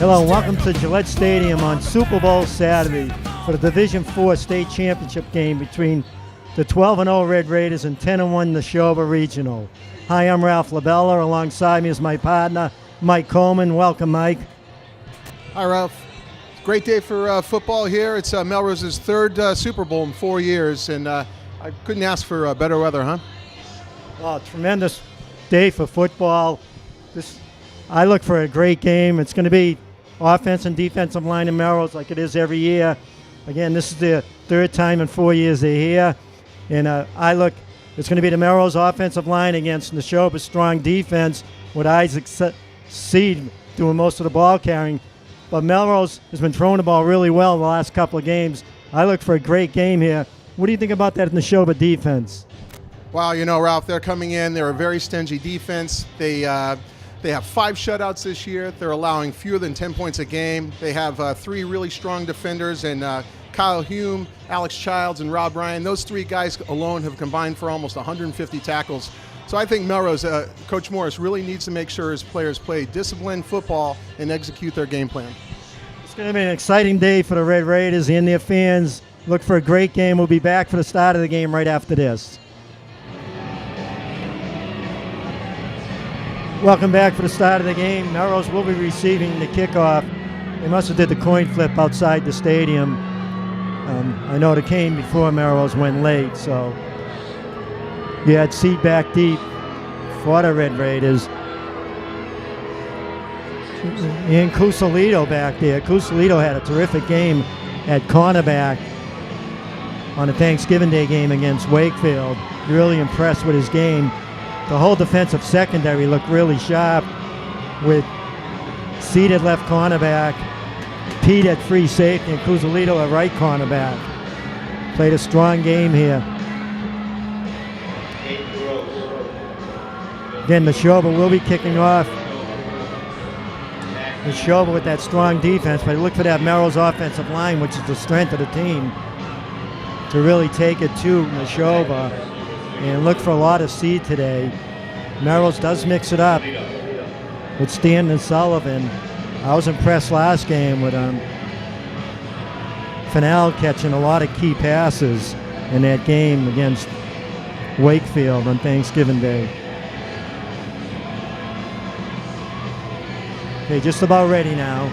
Hello and welcome to Gillette Stadium on Super Bowl Saturday for the Division IV state championship game between the 12-0 Red Raiders and 10-1 Nashoba Regional. Hi, I'm Ralph Labella. Alongside me is my partner, Mike Coleman. Welcome, Mike. Hi, Ralph. Great day for football here. It's Melrose's third Super Bowl in 4 years, and I couldn't ask for better weather, huh? Oh, tremendous day for football. I look for a great game. It's going to be offense and defensive line in Melrose like it is every year. Again, this is the third time in 4 years they're here. And it's going to be the Melrose offensive line against Nashoba's strong defense with Isaac Seed doing most of the ball carrying. But Melrose has been throwing the ball really well in the last couple of games. I look for a great game here. What do you think about that Nashoba defense? Wow, Ralph, they're coming in. They're a very stingy defense. They have 5 shutouts this year. They're allowing fewer than 10 points a game. They have 3 really strong defenders, and Kyle Hume, Alex Childs, and Rob Ryan. Those 3 guys alone have combined for almost 150 tackles. So I think Melrose, Coach Morris, really needs to make sure his players play disciplined football and execute their game plan. It's going to be an exciting day for the Red Raiders and their fans. Look for a great game. We'll be back for the start of the game right after this. Welcome back for the start of the game. Melrose will be receiving the kickoff. They must have did the coin flip outside the stadium. I know the game before Melrose went late, so you had Seed back deep for the Red Raiders. And Cusolito back there. Cusolito had a terrific game at cornerback on a Thanksgiving Day game against Wakefield. Really impressed with his game. The whole defensive secondary looked really sharp with Seed at left cornerback, Pete at free safety, and Cusolito at right cornerback. Played a strong game here. Again, Nashoba will be kicking off. Nashoba with that strong defense, but look for that Melrose offensive line, which is the strength of the team, to really take it to Nashoba. And look for a lot of Seed today. Melrose does mix it up with Stan and Sullivan. I was impressed last game with Fennell catching a lot of key passes in that game against Wakefield on Thanksgiving Day. Okay, just about ready now.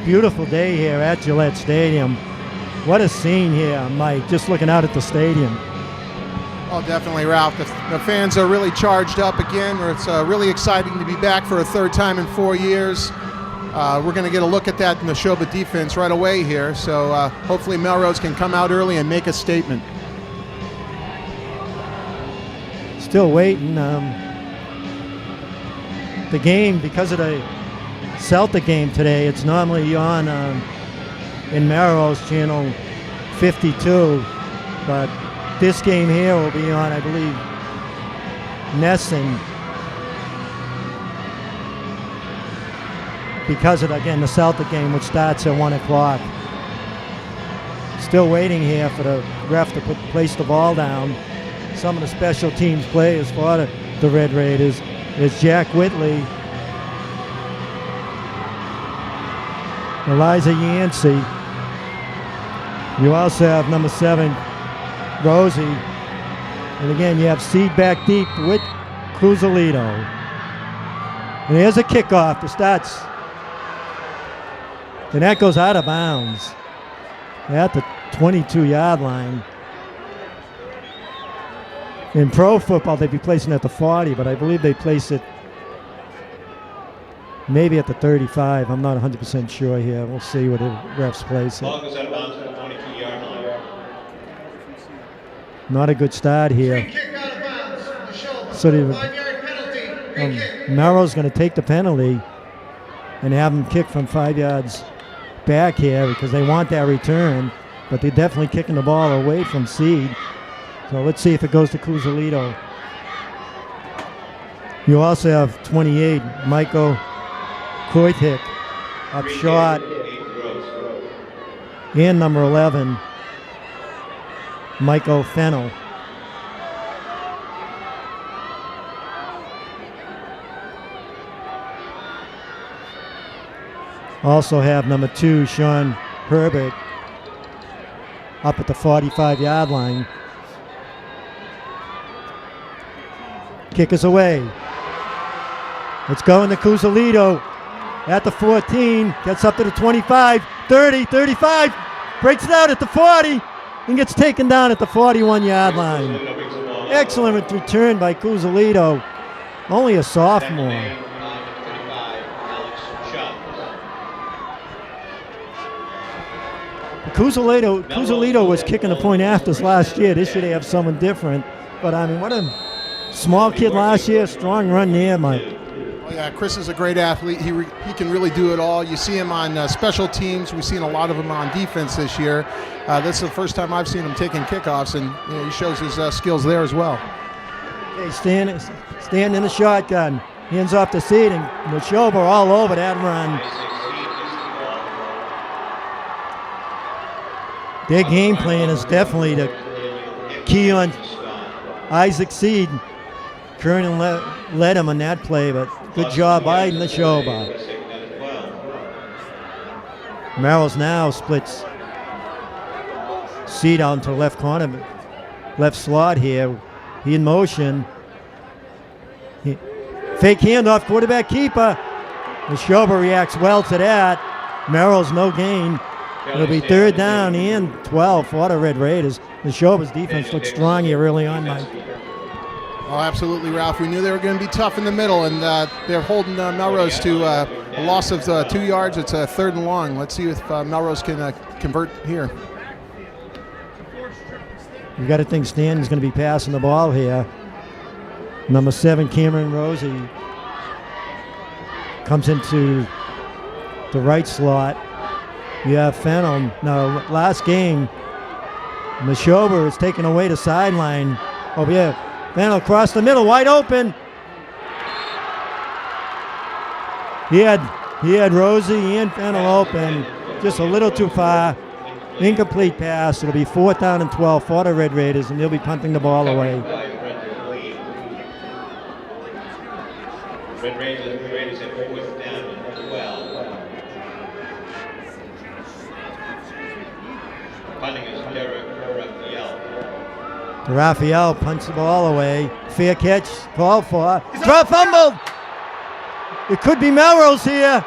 Beautiful day here at Gillette Stadium. What a scene here, Mike, just looking out at the stadium. Oh, definitely, Ralph. The fans are really charged up again. It's really exciting to be back for a third time in 4 years. We're going to get a look at that Nashoba defense right away here. So hopefully Melrose can come out early and make a statement. Still waiting. The game, because of the Celtic game today, it's normally on in Melrose channel 52, but this game here will be on, I believe, Nesson, because of, again, the Celtic game, which starts at 1 o'clock. Still waiting here for the ref to place the ball down. Some of the special teams players for the Red Raiders is Jack Whitley, Eliza Yancey. You also have number 7, Rosie. And again, you have Seed back deep with Cusolito. And here's a kickoff. The starts. And that goes out of bounds at the 22-yard line. In pro football, they'd be placing it at the 40, but I believe they place it maybe at the 35. I'm not 100% sure here. We'll see what the refs place it. Ball goes out of bounds at the 22-yard line. Not a good start here. So Melrose going to take the penalty and have them kick from 5 yards back here because they want that return, but they're definitely kicking the ball away from Seed. So let's see if it goes to Cusolito. You also have 28, Michael Koitik up short, and number 11, Michael Fennell. Also have number 2, Sean Herbert, up at the 45-yard line. Kick is away. It's going to Cusolito at the 14. Gets up to the 25, 30, 35. Breaks it out at the 40 and gets taken down at the 41-yard line. Excellent return by Cusolito. Only a sophomore. Cusolito was kicking the point afters last year. This year they have someone different. But I mean, what a small kid last year. Strong run there, Mike. Oh, yeah, Chris is a great athlete. He can really do it all. You see him on special teams. We've seen a lot of him on defense this year. This is the first time I've seen him taking kickoffs, and he shows his skills there as well. Okay, stand in the shotgun. Hands off the seat, and Nashoba all over that run. Their game plan is definitely to key on Isaac Seed. Kernan led him on that play, but good job by Nashoba. Melrose now splits Seed out into left corner, left slot here. He in motion. Fake handoff, quarterback keeper. Nashoba reacts well to that. Melrose no gain. It'll be 3rd down and 12 for the Red Raiders. Nashoba's defense looked strong here early on, Mike. Oh, absolutely, Ralph. We knew they were going to be tough in the middle, and they're holding Melrose to a loss of 2 yards. It's a 3rd and long. Let's see if Melrose can convert here. You got to think Stanton's going to be passing the ball here. Number 7, Cameron Rosie, comes into the right slot. You have Fennel. Now, last game, Nashoba is taking away the sideline. Oh, yeah. Fennel across the middle, wide open. He had Rosie and Fennel open, just a little too far. Incomplete pass. It'll be 4th down and 12 for the Red Raiders, and they'll be punting the ball away. Red Raiders at 4th down and 12. Punting is Raphael. Raphael punts the ball away. Fair catch called for. Drop fumbled. It could be Melrose here.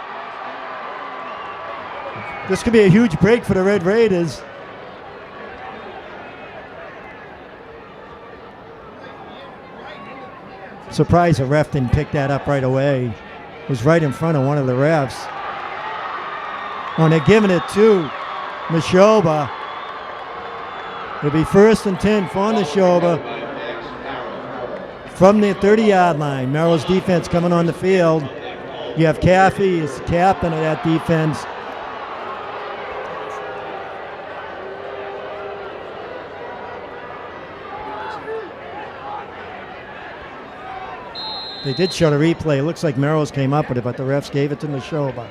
This could be a huge break for the Red Raiders. Surprised the ref didn't pick that up right away. It was right in front of one of the refs. Oh, and they're giving it to Nashoba. It'll be 1st and 10 for Nashoba from the 30-yard line. Melrose defense coming on the field. You have Caffey as the captain of that defense. They did show the replay. It looks like Melrose came up with it, but the refs gave it to Nashoba.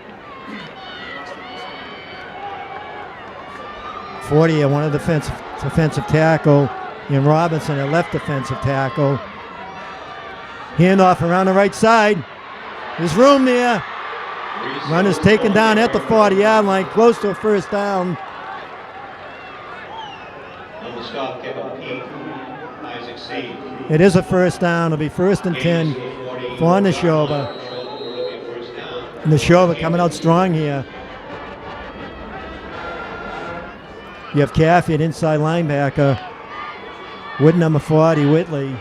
40 at one of the defensive tackle, and Robinson at left defensive tackle. Handoff around the right side. There's room there. Run is taken down at the 40-yard line, close to a 1st down. On the stop, Kevin Peake, Isaac Seed. It is a 1st down. It'll be 1st and 10 for Nashoba. Nashoba coming out strong here. You have Caffey at inside linebacker. With number 40, Whitley.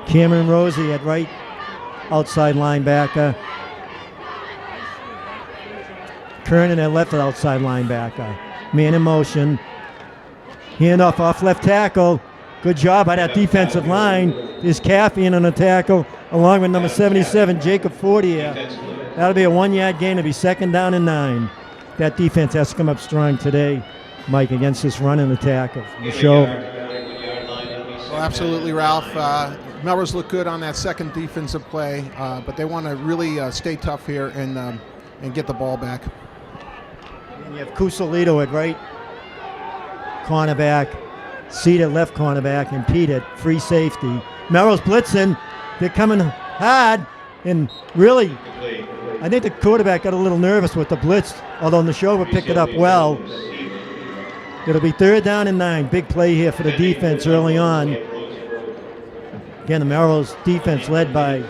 Cameron Rosie at right outside linebacker. Kernan at left outside linebacker. Man in motion. Handoff off left tackle. Good job by that defensive line. There's Caffey in on the tackle, along with number 77, Jacob Fortier. That'll be a 1-yard gain. It'll be 2nd down and 9. That defense has to come up strong today, Mike, against this running attack of Nashoba. Well, absolutely, Ralph. Melrose looked good on that second defensive play, but they want to really stay tough here and get the ball back. And you have Cusolito at right cornerback, Seed at left cornerback, and Pete at free safety. Melrose blitzing. They're coming hard, and really, I think the quarterback got a little nervous with the blitz, although Nashoba picked it up well. It'll be 3rd down and 9. Big play here for the defense early on. Again, the Melrose defense led by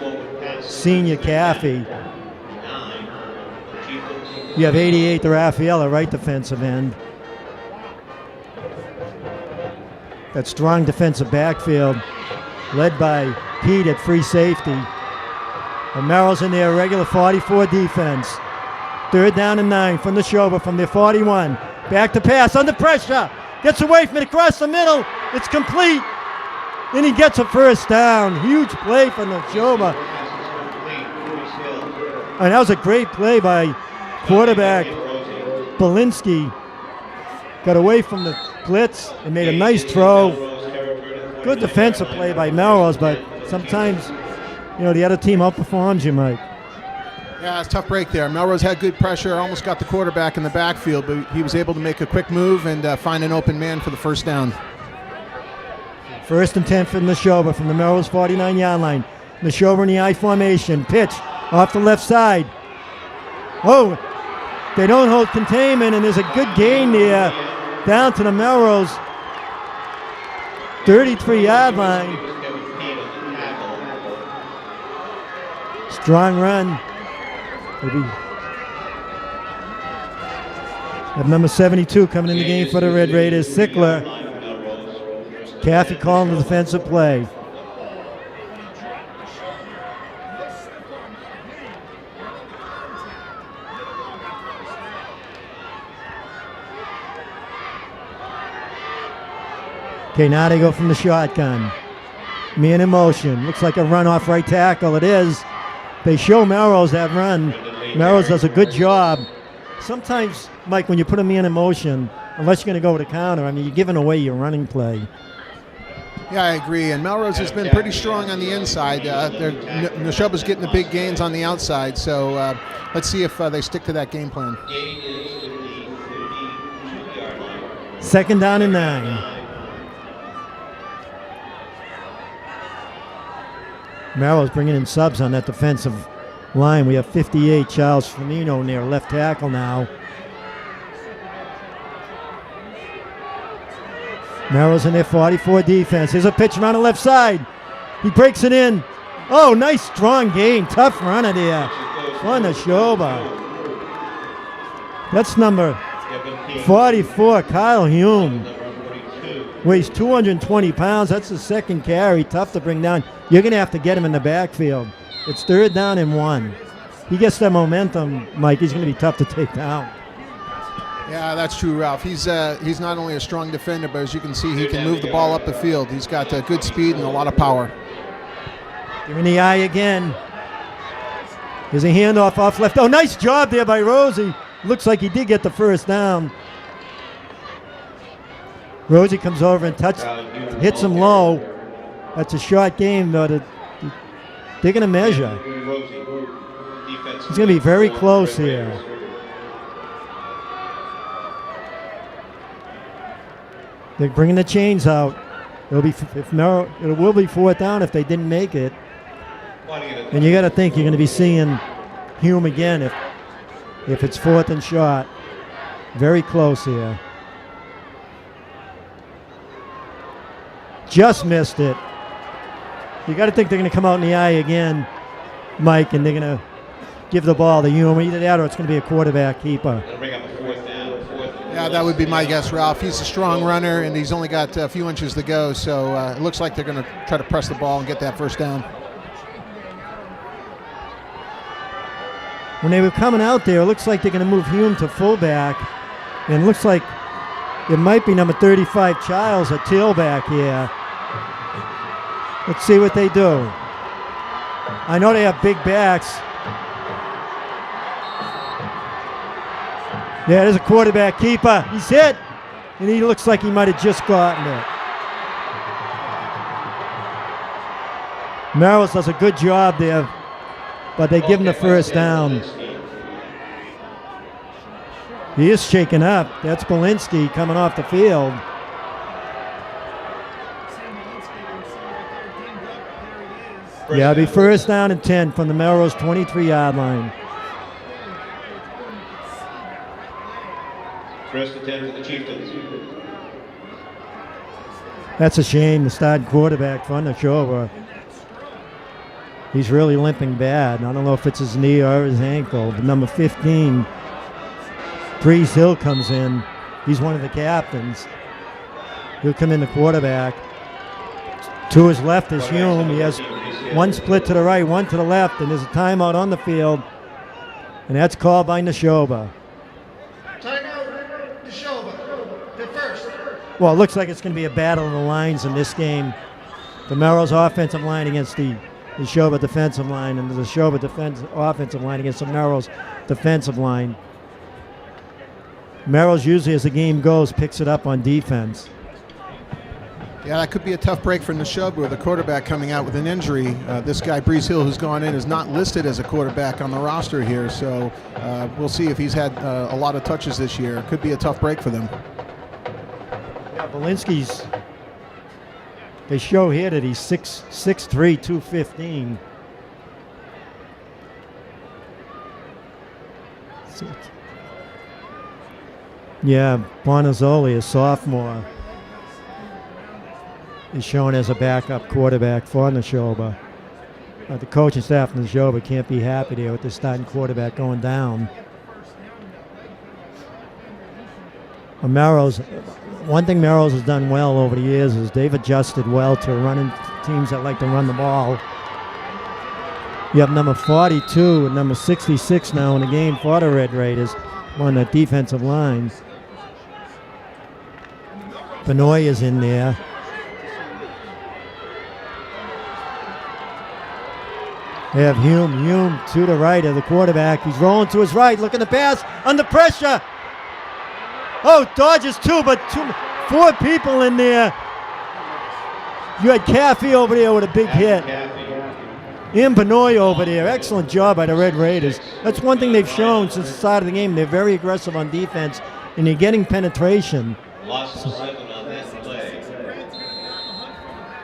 senior Caffey. You have 88 to Raffaella, right defensive end. That strong defensive backfield led by Pete at free safety. And Melrose in their regular 44 defense. 3rd down and 9 from Nashoba from their 41. Back to pass under pressure. Gets away from it across the middle. It's complete. Then he gets a first down. Huge play from Nashoba. And that was a great play by quarterback Belinsky. Got away from the blitz and made a nice throw. Good defensive play by Melrose, but sometimes, the other team outperforms you, Mike. Yeah, it's a tough break there. Melrose had good pressure, almost got the quarterback in the backfield, but he was able to make a quick move and find an open man for the first down. 1st and 10 for Nashoba from the Melrose 49-yard line. Nashoba in the I formation. Pitch off the left side. Oh, they don't hold containment, and there's a good gain there down to the Melrose 33-yard line. Strong run. Have number 72 coming in the game for the Red Raiders, Sickler. Caffey calling the defensive play. Okay, now they go from the shotgun. Man in motion. Looks like a run off right tackle. It is. They show Melrose that run. Melrose does a good job. Sometimes, Mike, when you put a man in motion, unless you're going to go with a counter, you're giving away your running play. Yeah, I agree. And Melrose has been pretty strong on the inside. Nashoba's getting the big gains on the outside. So let's see if they stick to that game plan. 2nd down and 9. Melrose bringing in subs on that defensive line. We have 58, Charles Firmino near left tackle now. Melrose in their 44 defense. Here's a pitch around the left side. He breaks it in. Oh, nice strong gain. Tough runner there. On the Nashoba. That's number 44, Kyle Hume. Weighs 220 pounds. That's the 2nd carry. Tough to bring down. You're going to have to get him in the backfield. It's 3rd down and 1. He gets that momentum, Mike. He's going to be tough to take down. Yeah, that's true, Ralph. He's not only a strong defender, but as you can see, he can move the ball up the field. He's got good speed and a lot of power. Give him the eye again. Here's a handoff off left. Oh, nice job there by Rosie. Looks like he did get the first down. Rosie comes over and hits him low. That's a short game, though. They're going to measure. He's going to be very close here. They're bringing the chains out. It will be 4th down if they didn't make it. And you got to think you're going to be seeing Hume again if it's 4th and short. Very close here. Just missed it. You got to think they're going to come out in the eye again, Mike, and they're going to give the ball to Hume. Either that or it's going to be a quarterback keeper. Yeah, that would be my guess, Ralph. He's a strong runner, and he's only got a few inches to go, so it looks like they're going to try to press the ball and get that first down. When they were coming out there, it looks like they're going to move Hume to fullback, and it looks like it might be number 35, Childs, at tailback here. Let's see what they do. I know they have big backs. Yeah, there's a quarterback keeper. He's hit, and he looks like he might have just gotten it. Melrose does a good job there, but they give him the first down. He is shaken up. That's Belinsky coming off the field. Yeah, it'll be 1st down and 10 from the Melrose 23-yard line. First and 10 for the Chieftains. That's a shame. The starting quarterback for Nashoba. He's really limping bad. I don't know if it's his knee or his ankle. The number 15, Breeze Hill, comes in. He's one of the captains. He'll come in the quarterback. To his left is Hume. He has one split to the right, one to the left, and there's a timeout on the field, and that's called by Nashoba. Timeout, Nashoba. The first. Well, it looks like it's going to be a battle of the lines in this game. The Melrose offensive line against the Nashoba defensive line, and the Nashoba offensive line against the Melrose defensive line. Melrose usually, as the game goes, picks it up on defense. Yeah, that could be a tough break for Nashoba with a quarterback coming out with an injury. This guy, Breeze Hill, who's gone in, is not listed as a quarterback on the roster here, so we'll see if he's had a lot of touches this year. Could be a tough break for them. Yeah, Belinsky's, they show here that he's 6'3", 215. Yeah, Bonazzoli, a sophomore, is shown as a backup quarterback for Nashoba. The coaching staff in Nashoba can't be happy there with the starting quarterback going down. Melrose, one thing Melrose has done well over the years is they've adjusted well to running teams that like to run the ball. You have number 42 and number 66 now in the game for the Red Raiders on the defensive line. Benoit is in there. They have Hume to the right of the quarterback. He's rolling to his right, looking to pass, under pressure. Oh, dodges two, but four people in there. You had Caffey over there with a big hit. And Benoit over there. Excellent job by the Red Raiders. That's one thing they've shown since the start of the game. They're very aggressive on defense, and they're getting penetration. Loss of 7 on that play.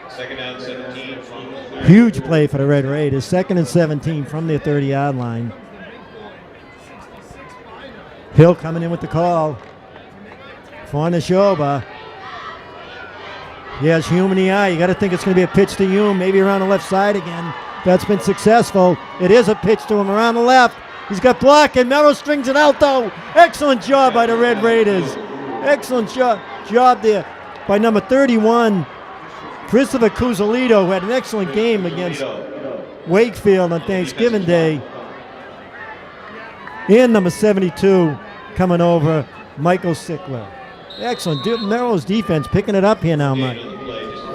Second down, 17 from the 30. Huge play for the Red Raiders. 2nd and 17 from their 30-yard line. Hill coming in with the call for Nashoba. He has Hume in the eye. You got to think it's going to be a pitch to Hume, maybe around the left side again. That's been successful. It is a pitch to him around the left. He's got block, and Melrose strings it out, though. Excellent job by the Red Raiders. Excellent job there by number 31, Christopher Cuzolito, who had an excellent game against Wakefield on Thanksgiving Day. And number 72 coming over, Michael Sickler. Excellent. Melrose defense picking it up here now, Mike.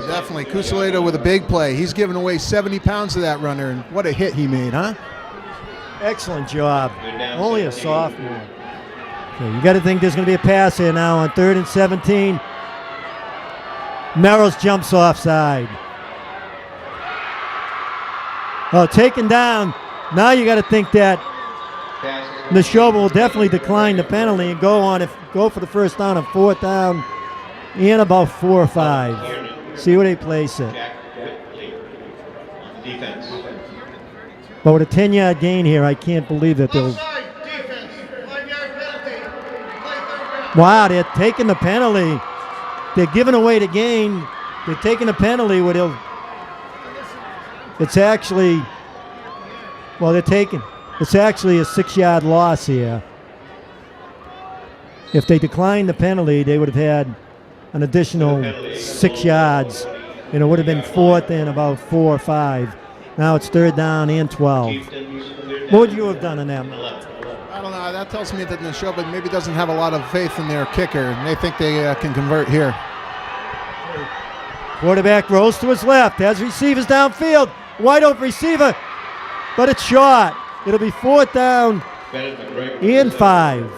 Definitely. Cuzolito with a big play. He's given away 70 pounds to that runner, and what a hit he made, huh? Excellent job. Only a sophomore. Okay, you got to think there's going to be a pass here now on 3rd and 17. Melrose jumps offside. Oh, taken down. Now you got to think that Nashoba will definitely decline the penalty and go for the first down on 4th down and about 4 or 5. See where they place it. Defense. But with a 10-yard gain here, I can't believe that they'll. Offside, defense, 5-yard penalty. Play third down. Wow, they're taking the penalty. They're giving away the gain. They're taking the penalty where they'll. It's actually. Well, it's actually a 6-yard loss here. If they declined the penalty, they would have had an additional 6 yards, and it would have been 4th and about 4 or 5. Now it's 3rd down and 12. What would you have done in that? I don't know. That tells me that Nashoba maybe doesn't have a lot of faith in their kicker, and they think they can convert here. Quarterback rolls to his left, has receivers downfield. Wide open receiver, but it's short. It'll be 4th down and 5.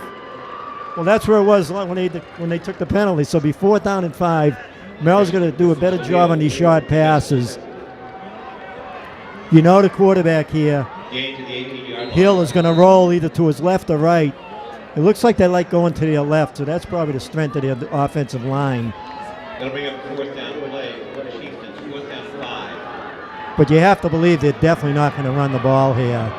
Well, that's where it was when they took the penalty. So it'll be 4th down and 5. Mel's going to do a better job on these short passes. You know the quarterback here, Hill, is going to roll either to his left or right. It looks like they like going to their left, so that's probably the strength of the offensive line. That'll bring up 4th down play for the Chieftains, 4th down 5. But you have to believe they're definitely not going to run the ball here.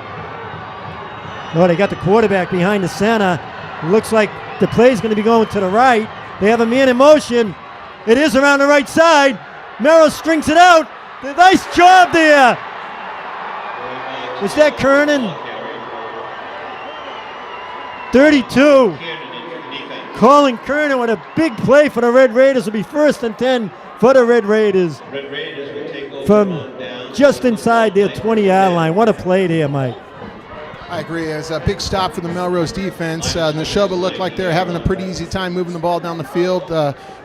No, they got the quarterback behind the center. Looks like the play's going to be going to the right. They have a man in motion. It is around the right side. Melrose strings it out. Nice job there. Was that Kernan? 32. Colin Kernan with a big play for the Red Raiders. Will be 1st and 10 for the Red Raiders. Red Raiders will take over From on down. just inside their 20-yard line. What a play there, Mike. I agree. It's a big stop for the Melrose defense. Nashoba looked like they're having a pretty easy time moving the ball down the field.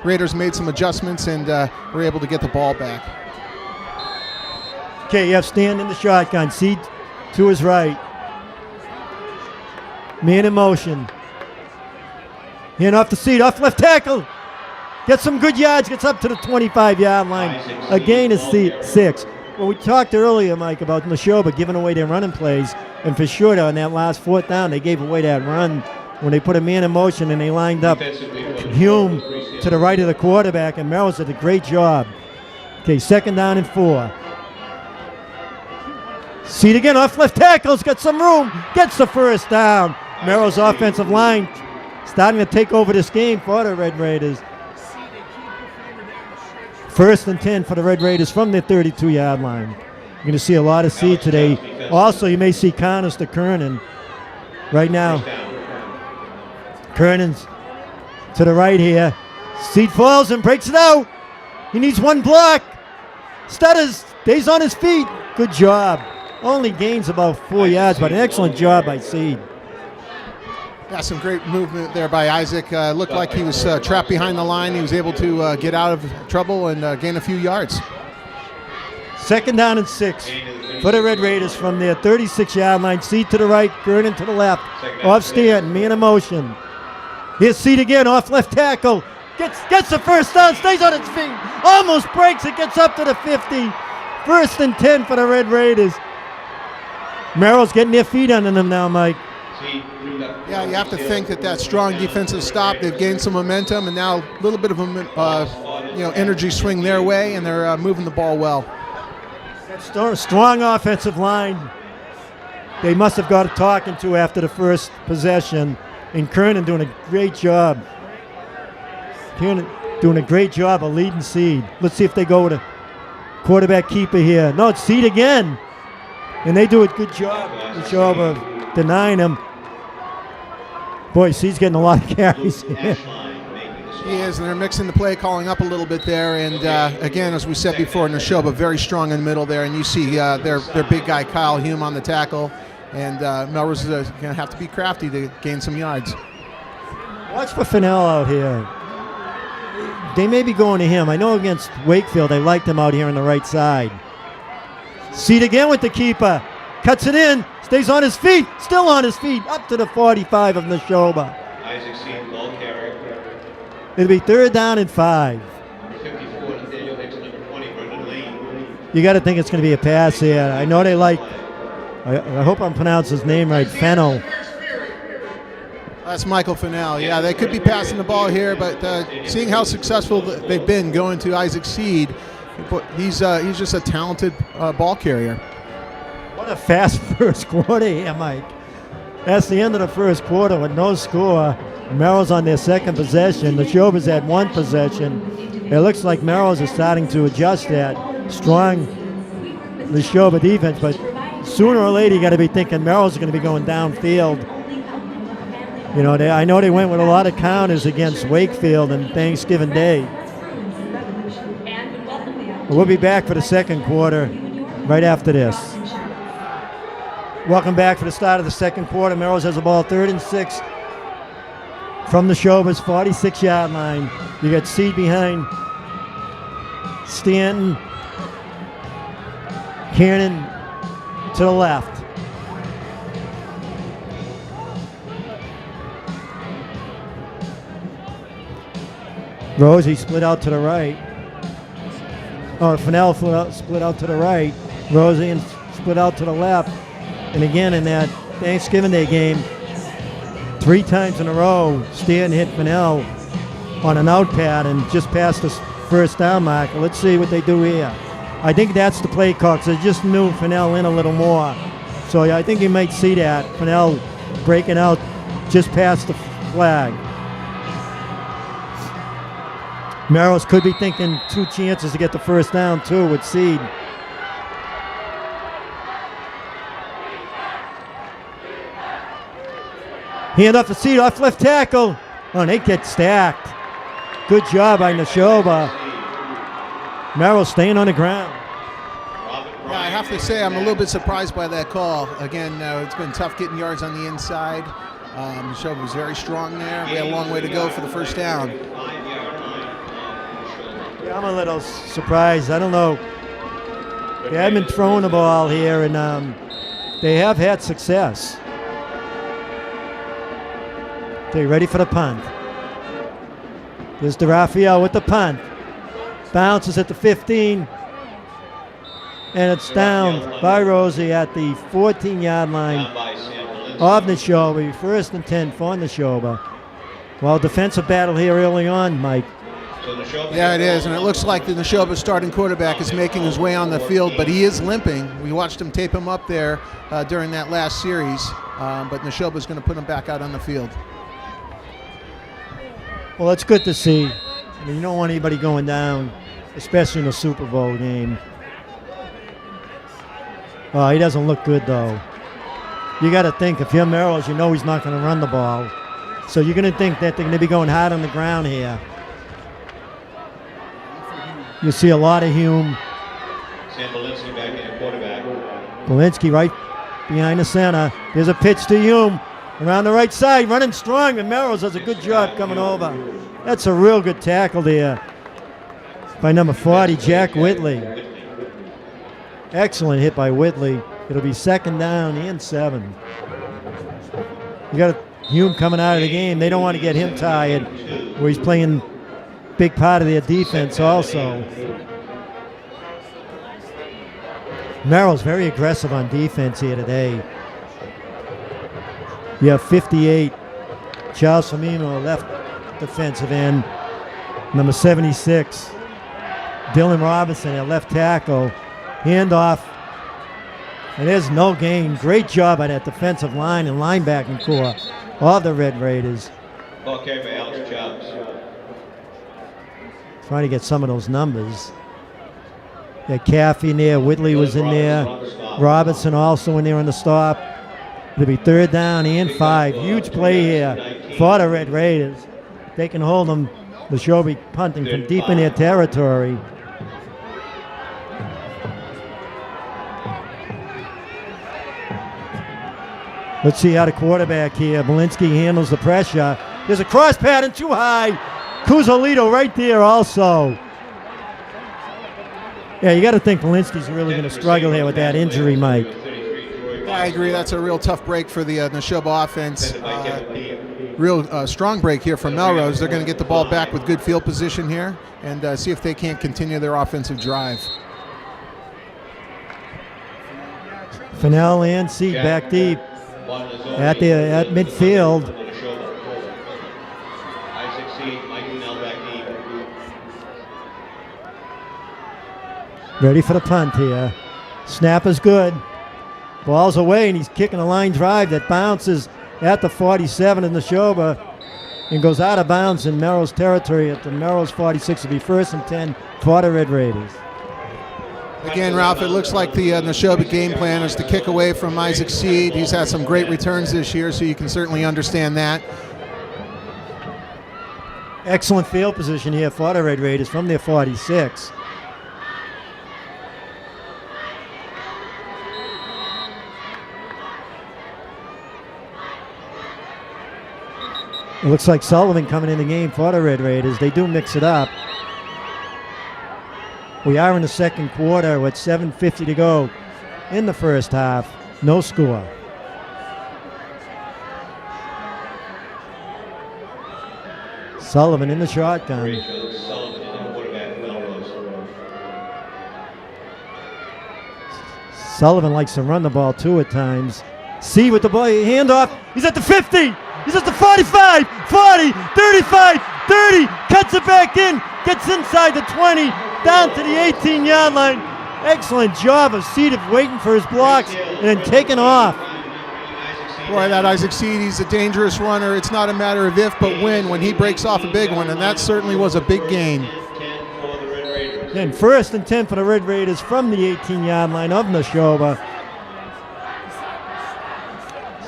Raiders made some adjustments and were able to get the ball back. Okay, you have Stan in the shotgun. Seed to his right. Man in motion. Hand off the seat, off left tackle. Gets some good yards, gets up to the 25-yard line. A gain is 6. Well, we talked earlier, Mike, about Nashoba giving away their running plays. And for sure, on that last 4th down, they gave away that run when they put a man in motion and they lined up Hume to the right of the quarterback, and Melrose did a great job. Okay, 2nd down and 4. Seed again, off left tackles, got some room, gets the 1st down. Melrose offensive line starting to take over this game for the Red Raiders. 1st and 10 for the Red Raiders from their 32-yard line. You're going to see a lot of seed today. Also, you may see Connors to Kernan right now. Kernan's to the right here. Seed falls and breaks it out. He needs one block. Stutters, stays on his feet. Good job. Only gains about 4 yards, but an excellent job by Seed. Yeah, some great movement there by Isaac. Looked like he was trapped behind the line. He was able to get out of trouble and gain a few yards. 2nd down and 6 for the Red Raiders from their 36-yard line. Seed to the right, Kernan to the left. Off Stanton, man in motion. Here's Seed again, off left tackle. Gets the 1st down, stays on its feet. Almost breaks it, gets up to the 50. 1st and 10 for the Red Raiders. Merrill's getting their feet under them now, Mike. Yeah, you have to think that strong defensive stop, they've gained some momentum, and now a little bit of a energy swing their way, and they're moving the ball well. That strong offensive line, they must have got a talking to after the first possession, and Kernan doing a great job. Kernan doing a great job of leading Seed. Let's see if they go with a quarterback keeper here. No, it's Seed again, and they do a good job of denying him. Boy, Seed's getting a lot of carries here. He is, and they're mixing the play calling up a little bit there. And again, as we said before, Nashoba very strong in the middle there. And you see their big guy Kyle Hume on the tackle. And Melrose is going to have to be crafty to gain some yards. Watch for Fennell out here. They may be going to him. I know against Wakefield they liked him out here on the right side. Seed again with the keeper. Cuts it in. Stays on his feet. Still on his feet. Up to the 45 of Nashoba. Isaac Seed, ball carrier. It'll be 3rd down and 5. Number 54, Nathaniel Hicks, number 20, Brendan Lane. You got to think it's going to be a pass here. I know they like, I hope I'm pronouncing his name right, Fennell. That's Michael Fennell. Yeah, they could be passing the ball here, but seeing how successful they've been going to Isaac Seed, he's just a talented ball carrier. What a fast first quarter here, Mike. That's the end of the first quarter with no score. Melrose on their 2nd possession. The Nashoba's had 1 possession. It looks like Melrose is starting to adjust that strong Nashoba defense, but sooner or later you got to be thinking Melrose is going to be going downfield. You know, I know they went with a lot of counters against Wakefield on Thanksgiving Day. We'll be back for the 2nd quarter right after this. Welcome back for the start of the 2nd quarter. Melrose has the ball 3rd and 6 from the Nashoba's 46-yard line. You got Seed behind Stanton. Kernan to the left. Rosie split out to the right. Oh, Fennell split out to the right. Rosie and split out to the left. And again, in that Thanksgiving Day game, 3 times in a row, Stan hit Fennell on an out pad and just passed the 1st down marker. Let's see what they do here. I think that's the play call, because they just moved Fennell in a little more. So I think you might see that. Fennell breaking out just past the flag. Melrose could be thinking 2 chances to get the first down, too, with Seed. Hand off the Seed, off left tackle. Oh, and they get stacked. Good job by Nashoba. Melrose staying on the ground. Yeah, I have to say I'm a little bit surprised by that call. Again, it's been tough getting yards on the inside. Nashoba was very strong there. We had a long way to go for the first down. Yeah, I'm a little surprised. I don't know. They haven't been throwing the ball here, and they have had success. Okay, ready for the punt. There's DeRaphael with the punt. Bounces at the 15. And it's down by Rosie at the 14-yard line of Nashoba. First and 10 for Nashoba. Well, defensive battle here early on, Mike. Yeah, it is, and it looks like the Nashoba starting quarterback is making his way on the field, but he is limping. We watched him tape him up there during that last series, but Nashoba's going to put him back out on the field. Well, it's good to see. I mean, you don't want anybody going down, especially in a Super Bowl game. Oh, he doesn't look good, though. You got to think, if you're Melrose, you know he's not going to run the ball. So you're going to think that they're going to be going hard on the ground here. You see a lot of Hume. Sam Belinsky back in quarterback. Belinsky right behind the center. There's a pitch to Hume. Around the right side, running strong, and Melrose does a good job coming over. That's a real good tackle there by number 40, Jack Whitley. Excellent hit by Whitley. It'll be second down and 7. You got Hume coming out of the game. They don't want to get him tired, where he's playing big part of their defense also. Melrose very aggressive on defense here today. You have 58, Charles Firmino, left defensive end. Number 76, Dylan Robinson at left tackle. Handoff, and there's no gain. Great job by that defensive line and linebacking core of the Red Raiders. Ball carried by Alex Chubbs. Trying to get some of those numbers. Yeah, Caffey in there, Whitley was in there. Robinson also in there on the stop. It'll be third down and 5. Huge play here for the Red Raiders. They can hold them. The show be punting from deep in their territory. Let's see how the quarterback here, Belinsky, handles the pressure. There's a cross pattern too high. Cuzolito right there also. Yeah, you got to think Belinsky's really going to struggle here with that injury, Mike. I agree. That's a real tough break for the Nashoba offense. Real strong break here from Melrose. They're going to get the ball back with good field position here and see if they can't continue their offensive drive. Fennell and Seed back deep at midfield. Ready for the punt here. Snap is good. Ball's away, and he's kicking a line drive that bounces at the 47 in Nashoba and goes out of bounds in Melrose territory at the Melrose 46. It'll be first and 10 for the Red Raiders. Again, Ralph, it looks like the Nashoba game plan is to kick away from Isaac Seed. He's had some great returns this year, so you can certainly understand that. Excellent field position here for the Red Raiders from their 46. It looks like Sullivan coming in the game for the Red Raiders. They do mix it up. We are in the second quarter with 7:50 to go in the first half. No score. Sullivan in the shotgun. Sullivan likes to run the ball too at times. See with the ball, handoff. He's at the 50. He's at the 45, 40, 35, 30. Cuts it back in. Gets inside the 20. Down to the 18-yard line. Excellent job of Seed of waiting for his blocks and then taking off. Boy, that Isaac Seed, he's a dangerous runner. It's not a matter of if, but when he breaks off a big one, and that certainly was a big gain. 10 for the Red Raiders. And 1st and 10 for the Red Raiders from the 18-yard line of Nashoba.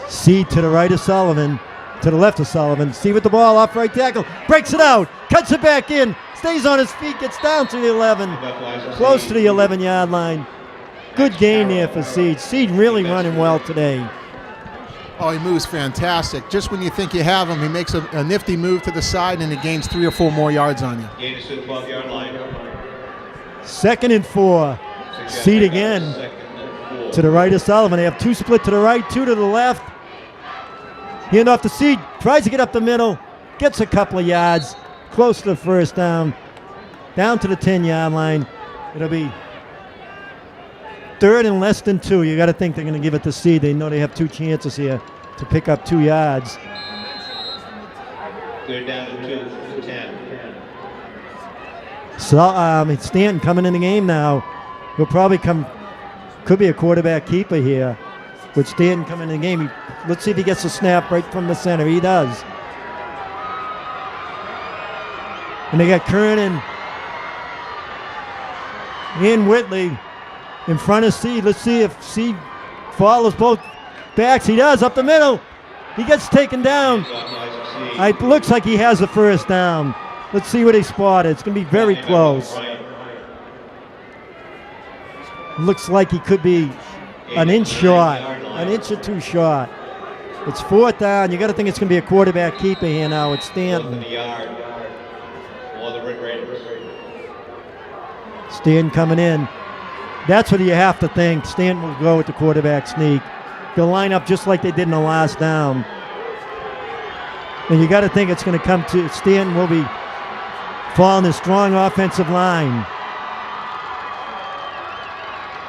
Seed to the right of Sullivan, to the left of Sullivan. Seed with the ball off right tackle, breaks it out, cuts it back in, stays on his feet, gets down to the 11, close to the 11-yard line. Good gain there for Seed. Seed really running well today. Oh, he moves fantastic. Just when you think you have him, he makes a nifty move to the side, and he gains 3 or 4 more yards on you. Gain is to the 12-yard line. 2nd and 4. Seed again to the right of Sullivan. They have 2 split to the right, 2 to the left. Hand off to Seed, tries to get up the middle, gets a couple of yards, close to the 1st down, down to the 10-yard line. It'll be 3rd and less than 2. You got to think they're going to give it to Seed. They know they have 2 chances here to pick up 2 yards. They're down to 2 to 10. So Stanton coming in the game now. He'll probably could be a quarterback keeper here. With Stanton coming in the game, let's see if he gets a snap right from the center. He does. And they got Kernan and Whitley in front of Seed. Let's see if Seed follows both backs. He does, up the middle. He gets taken down. It looks like he has the 1st down. Let's see what he spotted. It's going to be very close. Looks like he could be an inch short, an inch or 2 short. It's 4th down. You got to think it's going to be a quarterback keeper here now. It's Stanton. Stanton coming in. That's what you have to think. Stanton will go with the quarterback sneak. They'll line up just like they did in the last down. And you got to think it's going to come to Stanton will be following a strong offensive line.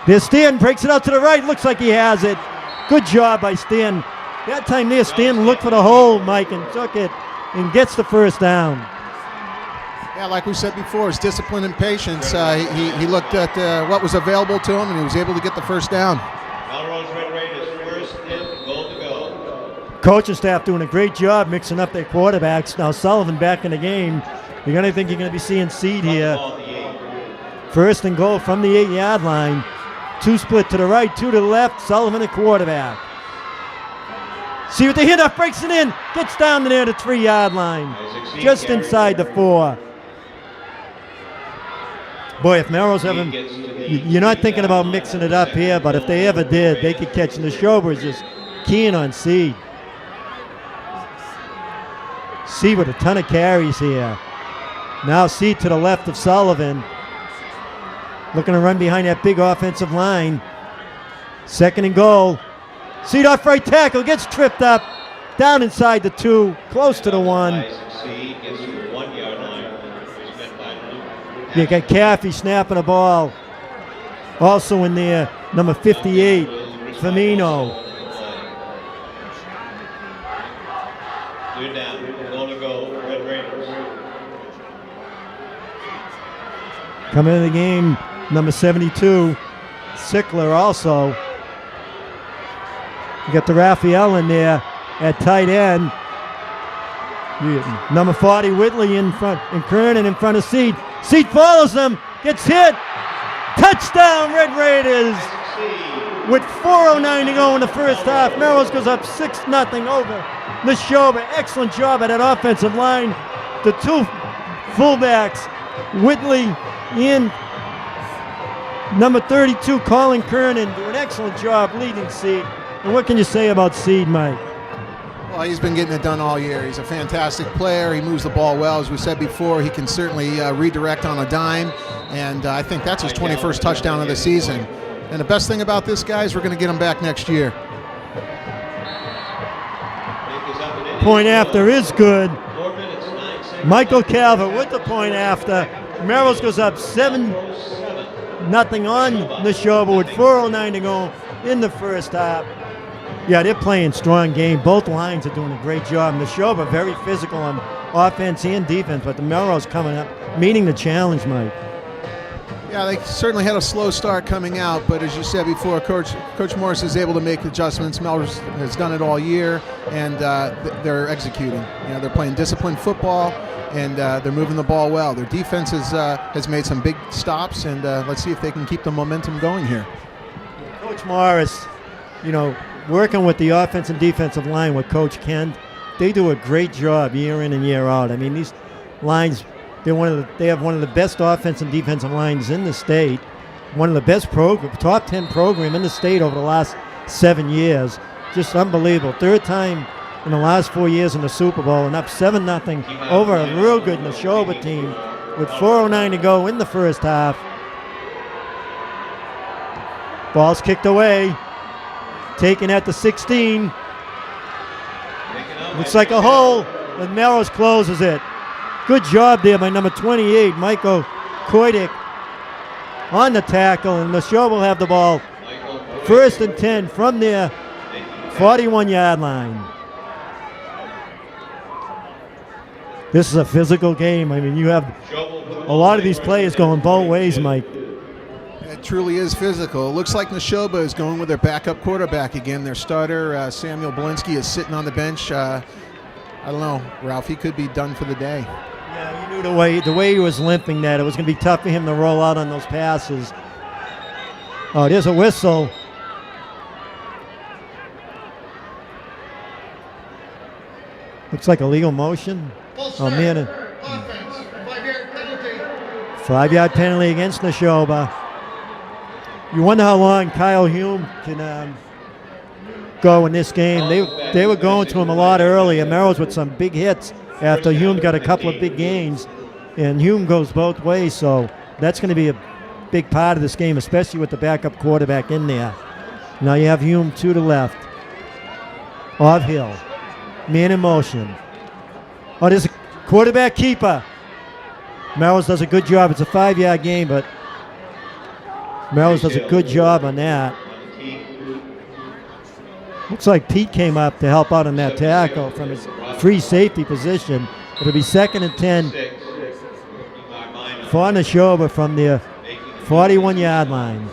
There's Stanton, breaks it out to the right. Looks like he has it. Good job by Stanton. That time there, Stanton looked for the hole, Mike, and took it and gets the 1st down. Yeah, like we said before, his discipline and patience. He looked at what was available to him, and he was able to get the 1st down. Melrose Red Raiders 1st and goal to go. Coaching staff doing a great job mixing up their quarterbacks. Now Sullivan back in the game. You're going to think you're going to be seeing Seed here. 1st and goal from the 8-yard line. 2 split to the right, 2 to the left. Sullivan at quarterback. See what the handoff, breaks it in, gets down to near the 3-yard line, just inside the 4. Boy, if Melrose haven't, you're not thinking about mixing it up here, but if they ever did, they could catch. Nashoba is just keen on Seed. Seed with a ton of carries here. Now Seed to the left of Sullivan. Looking to run behind that big offensive line. 2nd and goal. Seed off right tackle, gets tripped up. Down inside the 2, close to the 1. You got Caffey snapping the ball. Also in there, number 58, Firmino. They're down. Goal to go. Red Raiders. Coming in the game, number 72, Sickler also. You got the Raphael in there at tight end. Number 40, Whitley in front, and Kernan in front of Seed. Seed follows them, gets hit. Touchdown, Red Raiders! With 4:09 to go in the 1st half, Melrose goes up 6-0 over Nashoba. Excellent job at that offensive line. The 2 fullbacks, Whitley and number 32, Colin Kernan, do an excellent job leading Seed. And what can you say about Seed, Mike? Well, he's been getting it done all year. He's a fantastic player. He moves the ball well. As we said before, he can certainly redirect on a dime. And I think that's his 21st touchdown of the season. And the best thing about this guy is we're going to get him back next year. Point after is good. Michael Calvert with the point after. Melrose goes up 7-0 on Nashoba with 4:09 to go in the 1st half. Yeah, they're playing strong game. Both lines are doing a great job. Nashoba very physical on offense and defense, but the Melrose coming up, meeting the challenge, Mike. Yeah, they certainly had a slow start coming out, but as you said before, Coach Morris is able to make adjustments. Melrose has done it all year, and they're executing. You know, they're playing disciplined football, and they're moving the ball well. Their defense has made some big stops, and let's see if they can keep the momentum going here. Coach Morris, you know, working with the offense and defensive line with Coach Ken, they do a great job year in and year out. I mean, these lines, they have one of the best offense and defensive lines in the state, one of the best top 10 program in the state over the last 7 years. Just unbelievable. Third time in the last 4 years in the Super Bowl, and up 7-0 over a real good Nashoba team with 4:09 to go in the first half. Ball's kicked away, taken at the 16. Looks like a hole, and Melrose closes it. Good job there by number 28, Michael Koidik, on the tackle, and Nashoba will have the ball. 1st and 10 from their 41-yard line. This is a physical game. I mean, you have a lot of these players going both ways, Mike. It truly is physical. It looks like Nashoba is going with their backup quarterback again. Their starter, Samuel Belinsky, is sitting on the bench. I don't know, Ralph, he could be done for the day. Yeah, you knew the way he was limping that it was going to be tough for him to roll out on those passes. Oh, there's a whistle. Looks like a legal motion. Oh, man. Offense, 5-yard penalty. 5-yard penalty against Nashoba. You wonder how long Kyle Hume can go in this game. They were going to him a lot earlier. Melrose with some big hits after Hume got a couple of big gains. And Hume goes both ways, so that's going to be a big part of this game, especially with the backup quarterback in there. Now you have Hume to the left. Off Hill. Man in motion. Oh, there's a quarterback keeper. Melrose does a good job. It's a 5-yard game, but Melrose does a good job on that. Looks like Pete came up to help out on that tackle from his free safety position. It'll be 2nd and 10 for Nashoba from the 41-yard line.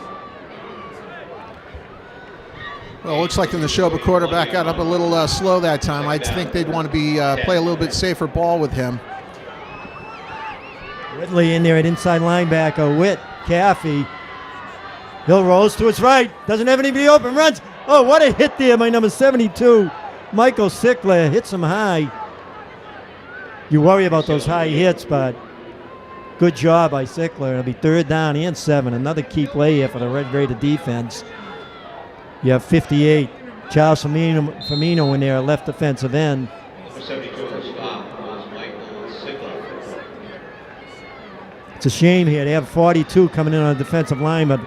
Well, it looks like the Nashoba quarterback got up a little slow that time. I think they'd want to be play a little bit safer ball with him. Whitley in there at inside linebacker. Witt, Caffey. Hill rolls to his right. Doesn't have anybody open. Runs. Oh, what a hit there by number 72. Michael Sickler hits him high. You worry about those high hits, but good job by Sickler. It'll be 3rd down and 7. Another key play here for the Red Raider defense. You have 58. Charles Firmino in there, left defensive end. 72 on the stop was Michael Sickler. It's a shame here. They have 42 coming in on the defensive line, but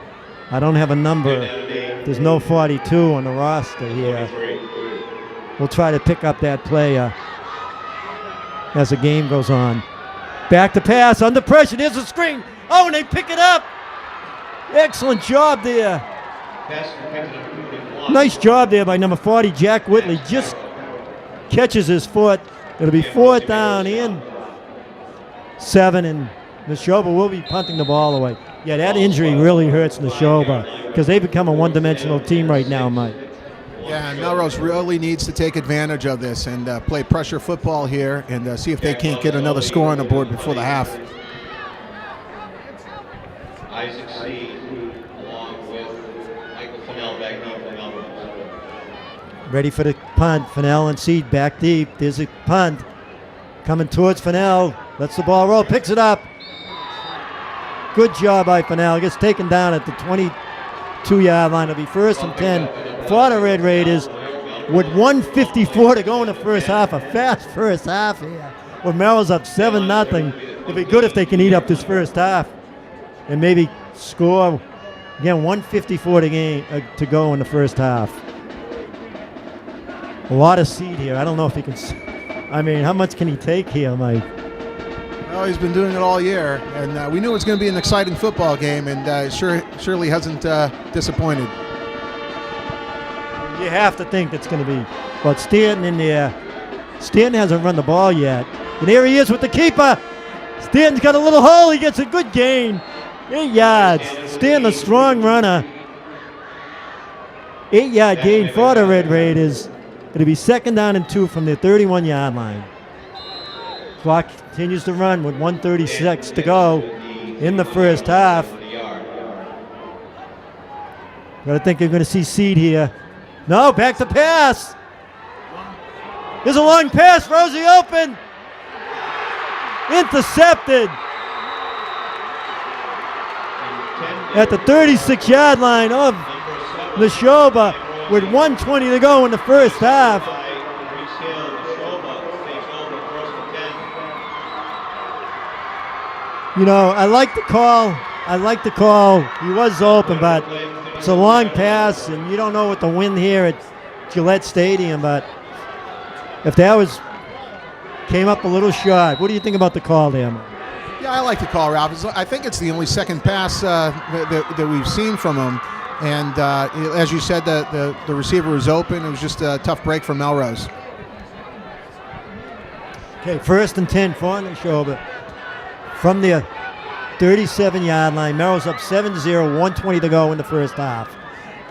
I don't have a number. There's no 42 on the roster here. We'll try to pick up that player as the game goes on. Back to pass, under pressure. There's a screen. Oh, and they pick it up. Excellent job there. Nice job there by number 40, Jack Whitley. Just catches his foot. It'll be 4th down and 7, and Nashoba will be punting the ball away. Yeah, that injury really hurts Nashoba because they become a one-dimensional team right now, Mike. Yeah, and Melrose really needs to take advantage of this and play pressure football here and see if they can't get another score on the board before the half. Isaac C. along with Michael Fennell back deep for Melrose. Ready for the punt. Fennell and Seed back deep. There's a punt coming towards Fennell. Lets the ball roll. Picks it up. Good job by Fennell. Gets taken down at the 22-yard line. It'll be 1st and 10 for the Red Raiders with 1:54 to go in the first half. A fast first half here. With Melrose up 7-0. It'll be good if they can eat up this first half and maybe score. Again, 1:54 to go in the first half. A lot of Seed here. I don't know if he can. I mean, how much can he take here, Mike? Well, he's been doing it all year, and we knew it was going to be an exciting football game, and surely hasn't disappointed. You have to think that's going to be. But Stanton in there. Stanton hasn't run the ball yet. And here he is with the keeper. Stanton's got a little hole. He gets a good gain. 8 yards. Stand the strong runner. 8-yard gain for the Red Raiders. It'll be 2nd down and 2 from their 31-yard line. Clock continues to run with 1:36 to go in the first half. But I think you're going to see Seed here. No, back to pass. There's a long pass. Rosie open. Intercepted at the 36-yard line of Nashoba with 1:20 to go in the first half. You know, I like the call. He was open, but it's a long pass, and you don't know what the wind here at Gillette Stadium, but if that came up a little short. What do you think about the call there, Mike? Yeah, I like the call, Ralph. I think it's the only second pass that we've seen from him. And as you said, the receiver was open. It was just a tough break for Melrose. Okay, 1st and 10 for Nashoba from the 37-yard line. Melrose up 7-0, 1:20 to go in the first half.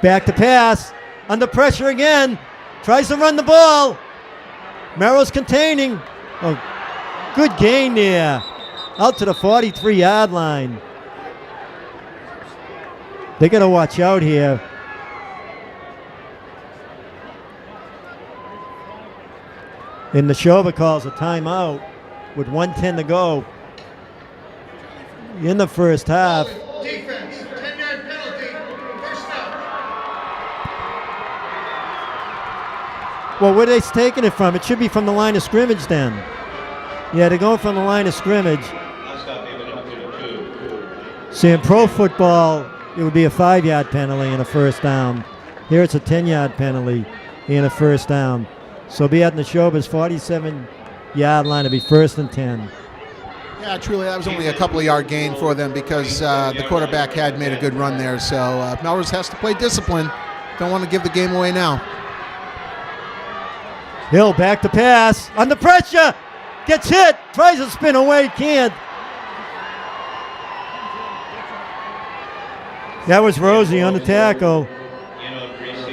Back to pass. Under pressure again. Tries to run the ball. Melrose containing. Oh, good gain there. Out to the 43-yard line. They got to watch out here. And Nashoba calls a timeout with 1:10 to go in the first half. Defense, 10-yard penalty, first down. Well, where are they taking it from? It should be from the line of scrimmage then. Yeah, they're going from the line of scrimmage. See, in pro football, it would be a 5-yard penalty and a first down. Here it's a 10-yard penalty and a first down. So be at Nashoba's 47-yard line. It'll be 1st and 10. Yeah, truly, that was only a couple of yard gain for them because the quarterback had made a good run there. So Melrose has to play discipline. Don't want to give the game away now. Hill back to pass. Under pressure. Gets hit. Tries to spin away. Can't. That was Rosie on the tackle.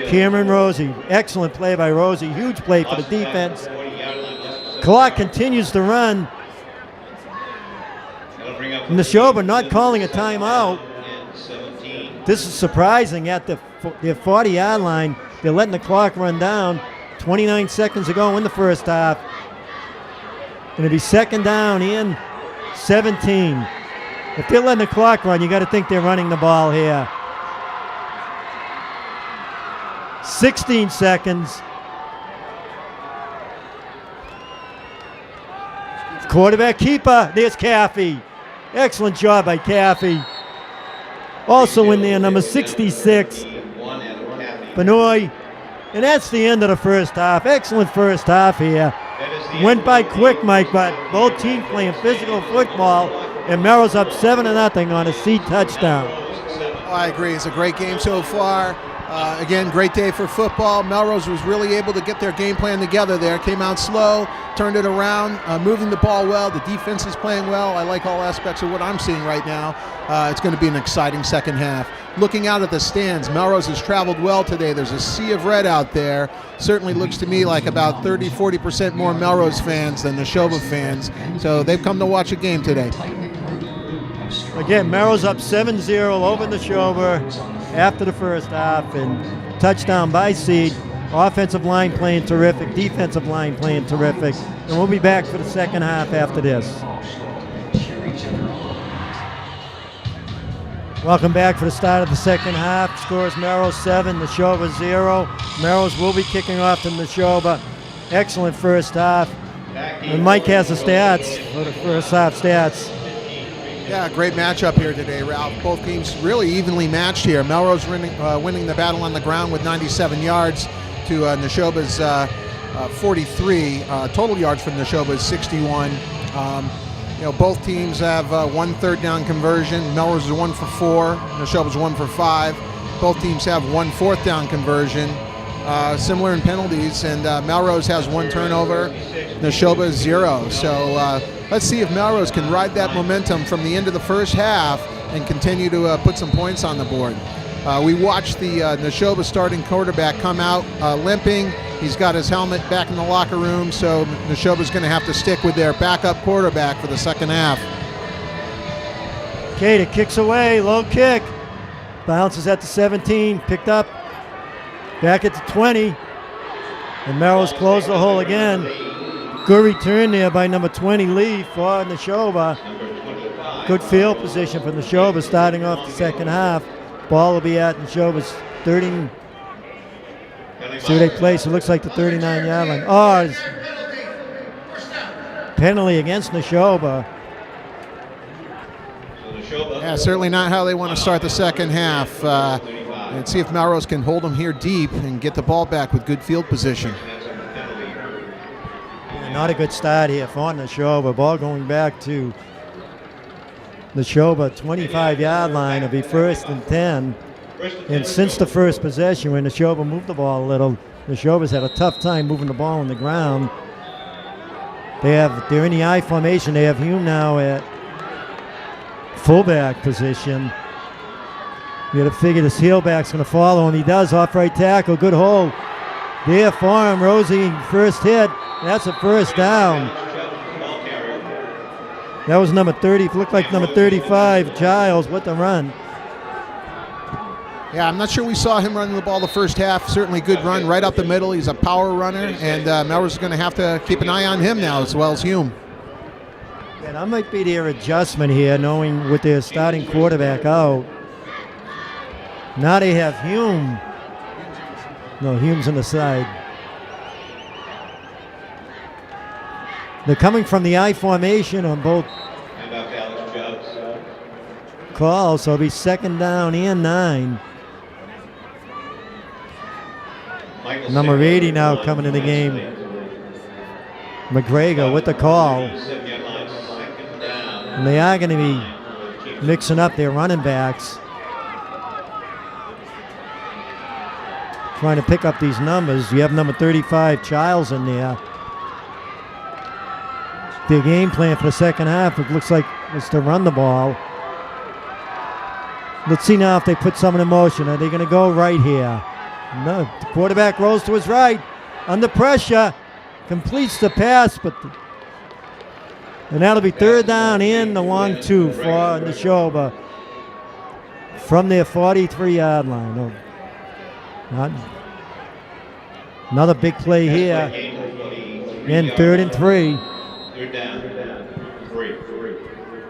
Cameron Rosie. Excellent play by Rosie. Huge play for the defense. Clock continues to run. Nashoba not calling a timeout. This is surprising at their 40-yard line. They're letting the clock run down. 29 seconds to go in the first half. Going to be 2nd down and 17. If they're letting the clock run, you got to think they're running the ball here. 16 seconds. Quarterback keeper. There's Caffey. Excellent job by Caffey. Also in there, number 66, Benoit. And that's the end of the first half. Excellent first half here. Went by quick, Mike, but both teams playing physical football. And Melrose up 7-0 on a Seed touchdown. Oh, I agree. It's a great game so far. Again, great day for football. Melrose was really able to get their game plan together there. Came out slow, turned it around, moving the ball well. The defense is playing well. I like all aspects of what I'm seeing right now. It's going to be an exciting second half. Looking out at the stands, Melrose has traveled well today. There's a sea of red out there. Certainly looks to me like about 30-40% more Melrose fans than Nashoba fans. So they've come to watch a game today. Again, Melrose up 7-0 over Nashoba after the first half, and touchdown by Seed. Offensive line playing terrific, defensive line playing terrific, and we'll be back for the second half after this. Welcome back for the start of the second half. Scores Melrose 7, Nashoba 0. Melrose will be kicking off to Nashoba. Excellent first half. And Mike has the stats for the first half stats. Yeah, great matchup here today, Ralph. Both teams really evenly matched here. Melrose winning the battle on the ground with 97 yards to Nashoba's 43. Total yards from Nashoba is 61. Both teams have 1 3rd down conversion. Melrose is 1 for 4. Nashoba's 1 for 5. Both teams have 1 4th down conversion. Similar in penalties, and Melrose has 1 turnover. Nashoba 0. So let's see if Melrose can ride that momentum from the end of the first half and continue to put some points on the board. We watched the Nashoba starting quarterback come out limping. He's got his helmet back in the locker room, so Nashoba's going to have to stick with their backup quarterback for the second half. Cater kicks away, low kick. Bounces at the 17, picked up. Back at the 20. And Melrose closed the hole again. Good return there by number 20, Lee, for Nashoba. Good field position for Nashoba starting off the second half. Ball will be at Nashoba's 30. See where they place. It looks like the 39-yard line. Oh, it's penalty against Nashoba. Yeah, certainly not how they want to start the second half. And see if Melrose can hold them here deep and get the ball back with good field position. Yeah, not a good start here for Nashoba. Ball going back to Nashoba 25-yard line. It'll be 1st and 10. And since the first possession, when Nashoba moved the ball a little, Nashoba's had a tough time moving the ball on the ground. They're in the I formation. They have Hume now at fullback position. You got to figure this heelback's going to follow him. He does, off right tackle. Good hold there for him. Rosie, first hit. That's a first down. That was number 30. Looked like number 35, Giles, with the run. Yeah, I'm not sure we saw him running the ball the first half. Certainly good run right up the middle. He's a power runner, and Melrose is going to have to keep an eye on him now as well as Hume. Yeah, that might be their adjustment here, knowing with their starting quarterback out. Now they have Hume. No, Hume's on the side. They're coming from the I formation on both calls, so it'll be 2nd down and 9. Number 80 now coming in the game. McGregor with the call. And they are going to be mixing up their running backs. Trying to pick up these numbers. You have number 35, Childs, in there. Their game plan for the second half, it looks like, is to run the ball. Let's see now if they put someone in motion. Are they going to go right here? No. The quarterback rolls to his right. Under pressure. Completes the pass, and that'll be 3rd down and the long 2 for Nashoba from their 43-yard line. Oh, another big play here. And 3rd and 3.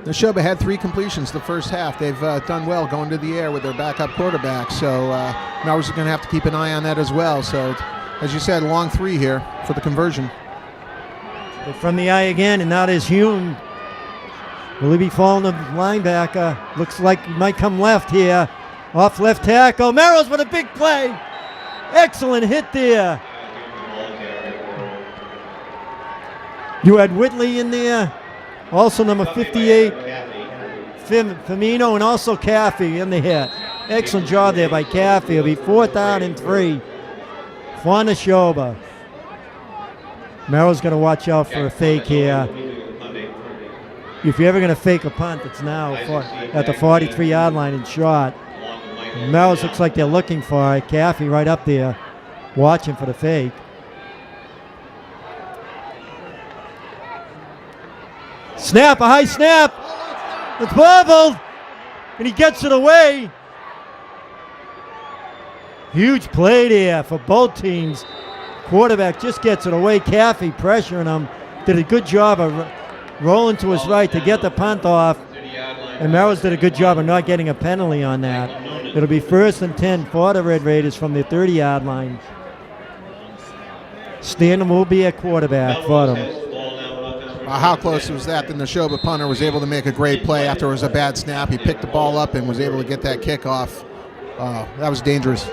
Nashoba had 3 completions the first half. They've done well going to the air with their backup quarterback, so Melrose is going to have to keep an eye on that as well. So, as you said, long 3 here for the conversion. They're from the eye again, and now there's Hume. Will he be following the linebacker? Looks like he might come left here. Off left tackle. Melrose with a big play. Excellent hit there. You had Whitley in there. Also number 58, Firmino, and also Caffey in the hit. Excellent job there by Caffey. It'll be 4th down and 3 for Nashoba. Merrill's going to watch out for a fake here. If you're ever going to fake a punt, it's now at the 43-yard line and shot. Merrill's looks like they're looking for it. Caffey right up there watching for the fake. Snap, a high snap. It's bobbled, and he gets it away. Huge play there for both teams. Quarterback just gets it away. Caffey pressuring him. Did a good job of rolling to his right to get the punt off. And Melrose did a good job of not getting a penalty on that. It'll be 1st and 10 for the Red Raiders from the 30-yard line. Stanton will be at quarterback for them. How close was that? The Nashoba punter was able to make a great play after it was a bad snap. He picked the ball up and was able to get that kickoff. That was dangerous.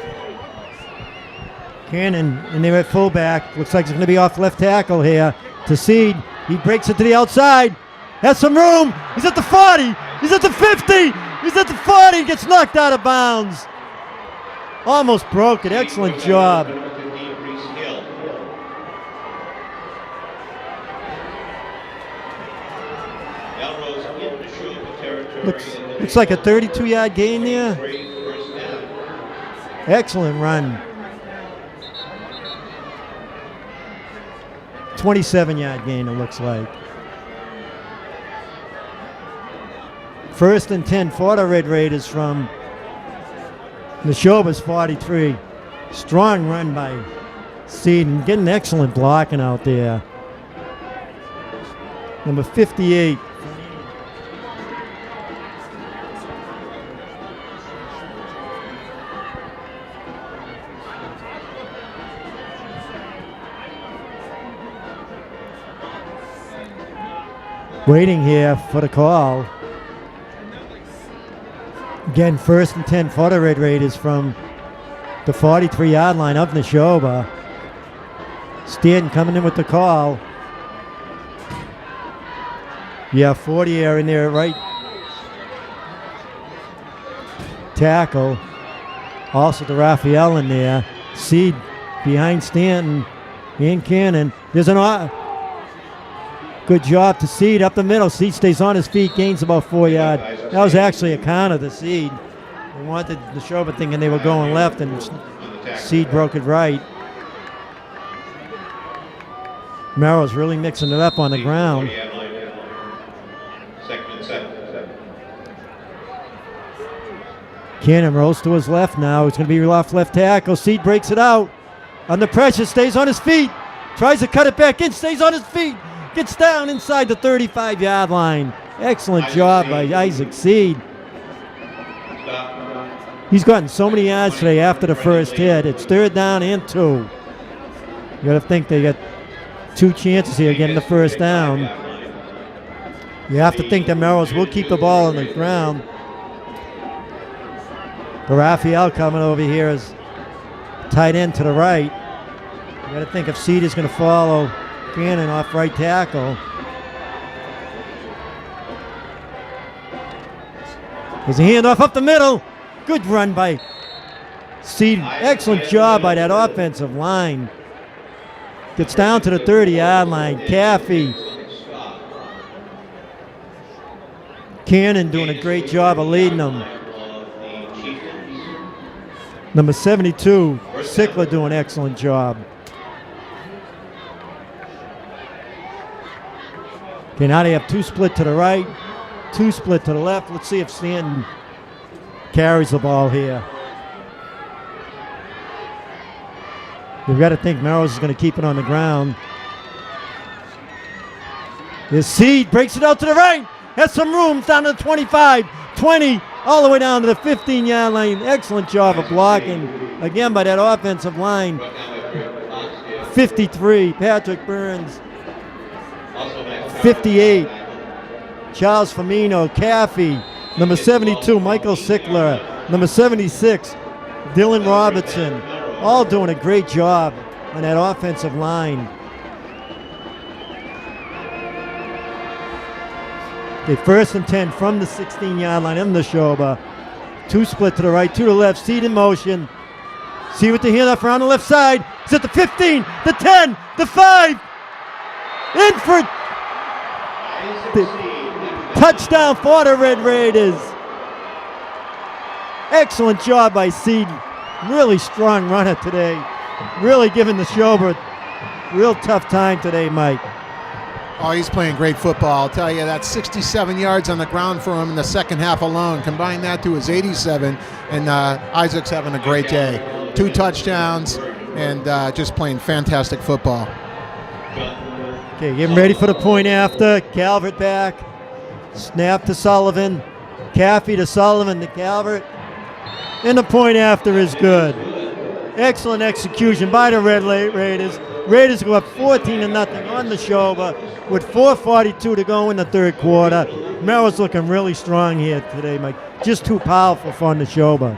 Cannon, and they're at fullback. Looks like it's going to be off left tackle here. To Seed, he breaks it to the outside. Has some room. He's at the 40. He's at the 50. He's at the 40. Gets knocked out of bounds. Almost broke it. Excellent job. Looks Looks like a 32-yard gain there. Great first down. Excellent run. 27-yard gain, it looks like. First and 10 for the Red Raiders from Nashoba's 43. Strong run by Seaton, getting excellent blocking out there. Number 58. Waiting here for the call. Again, first and 10 for the Red Raiders from the 43-yard line of Nashoba. Stanton coming in with the call. Yeah, 40 are in there, right tackle. Also the Raphael in there. Seed behind Stanton and Cannon. There's an good job to Seed up the middle. Seed stays on his feet, gains about 4 yards. That was actually a counter to Seed. They wanted the Nashoba thinking they were going left, and Seed broke it right. Melrose really mixing it up on the ground. Cannon rolls to his left now. It's going to be off left tackle. Seed breaks it out. Under pressure, stays on his feet. Tries to cut it back in, stays on his feet. Gets down inside the 35-yard line. Excellent job by Isaac Seed. He's gotten so many yards today after the first hit. It's third down and 2. You got to think they got 2 chances here getting the first down. You have to think that Melrose will keep the ball on the ground. The Raphael coming over here is tight end to the right. You got to think if Seed is going to follow Cannon off right tackle. There's a handoff up the middle. Good run by Seed. Excellent job by that offensive line. Gets down to the 30-yard line. Caffey. Cannon doing a great job of leading them. Number 72, Sickler doing an excellent job. Okay, now they have 2 split to the right, 2 split to the left. Let's see if Stanton carries the ball here. You've got to think Melrose is going to keep it on the ground. This Seed breaks it out to the right. Has some room down to the 25, 20, all the way down to the 15-yard line. Excellent job of blocking, again, by that offensive line. 53, Patrick Burns. 58, Charles Firmino. Caffey. Number 72, Michael Sickler. Number 76, Dylan Robertson. All doing a great job on that offensive line. Okay, first and 10 from the 16-yard line in Nashoba. 2 split to the right, 2 to the left. Seed in motion. See what the handoff around the left side. It's at the 15, the 10, the 5. In for the touchdown for the Red Raiders. Excellent job by Seed. Really strong runner today. Really giving Nashoba a real tough time today, Mike. Oh, he's playing great football. I'll tell you, that's 67 yards on the ground for him in the second half alone. Combine that to his 87, and Isaac's having a great day. 2 touchdowns, and just playing fantastic football. Okay, getting ready for the point after. Calvert back. Snap to Sullivan. Caffey to Sullivan to Calvert. And the point after is good. Excellent execution by the Red Raiders. Raiders go up 14-0 on Nashoba with 4:42 to go in the third quarter. Melrose looking really strong here today, Mike. Just too powerful for Nashoba.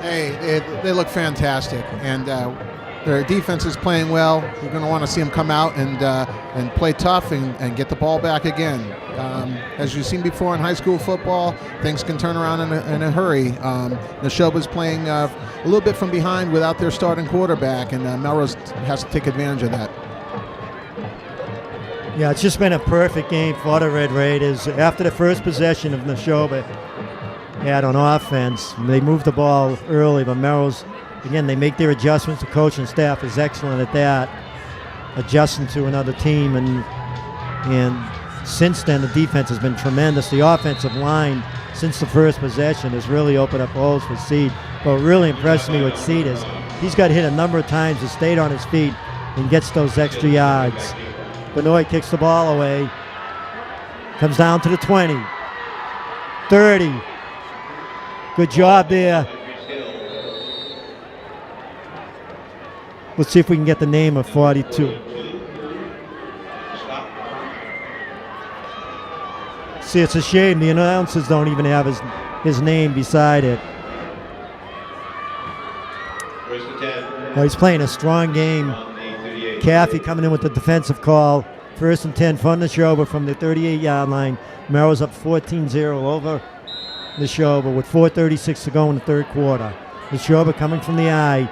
Hey, they look fantastic, and their defense is playing well. You're going to want to see them come out and play tough and get the ball back again. As you've seen before in high school football, things can turn around in a hurry. Nashoba's playing a little bit from behind without their starting quarterback, and Melrose has to take advantage of that. Yeah, it's just been a perfect game for the Red Raiders. After the first possession of Nashoba, had on offense. They moved the ball early, but Melrose, again, they make their adjustments. The coach and staff is excellent at that, adjusting to another team. And since then, the defense has been tremendous. The offensive line, since the first possession, has really opened up holes for Seed. But what really impressed me with Seed is he's got hit a number of times, has stayed on his feet, and gets those extra yards. Benoit kicks the ball away. Comes down to the 20. 30. Good job there. Let's see if we can get the name of 42. See, it's a shame the announcers don't even have his name beside it. Well, he's playing a strong game. Caffey coming in with the defensive call. 1st and 10 for Nashoba from the 38-yard line. Melrose up 14-0 over Nashoba with 4:36 to go in the third quarter. Nashoba coming from the eye.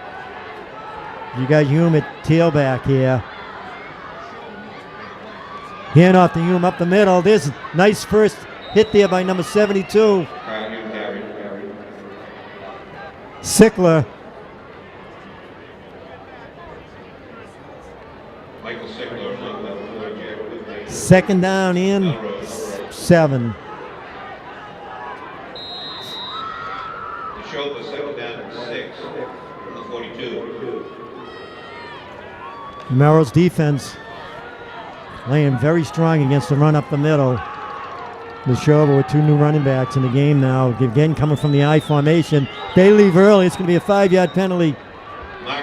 You got Hume at tailback here. Hand off to Hume up the middle. There's a nice first hit there by number 72. Sickler. Second down in 7. Nashoba, second down and 6 from the 42. Melrose defense laying very strong against the run up the middle. Nashoba with 2 new running backs in the game now. Again, coming from the I formation. They leave early. It's going to be a 5-yard penalty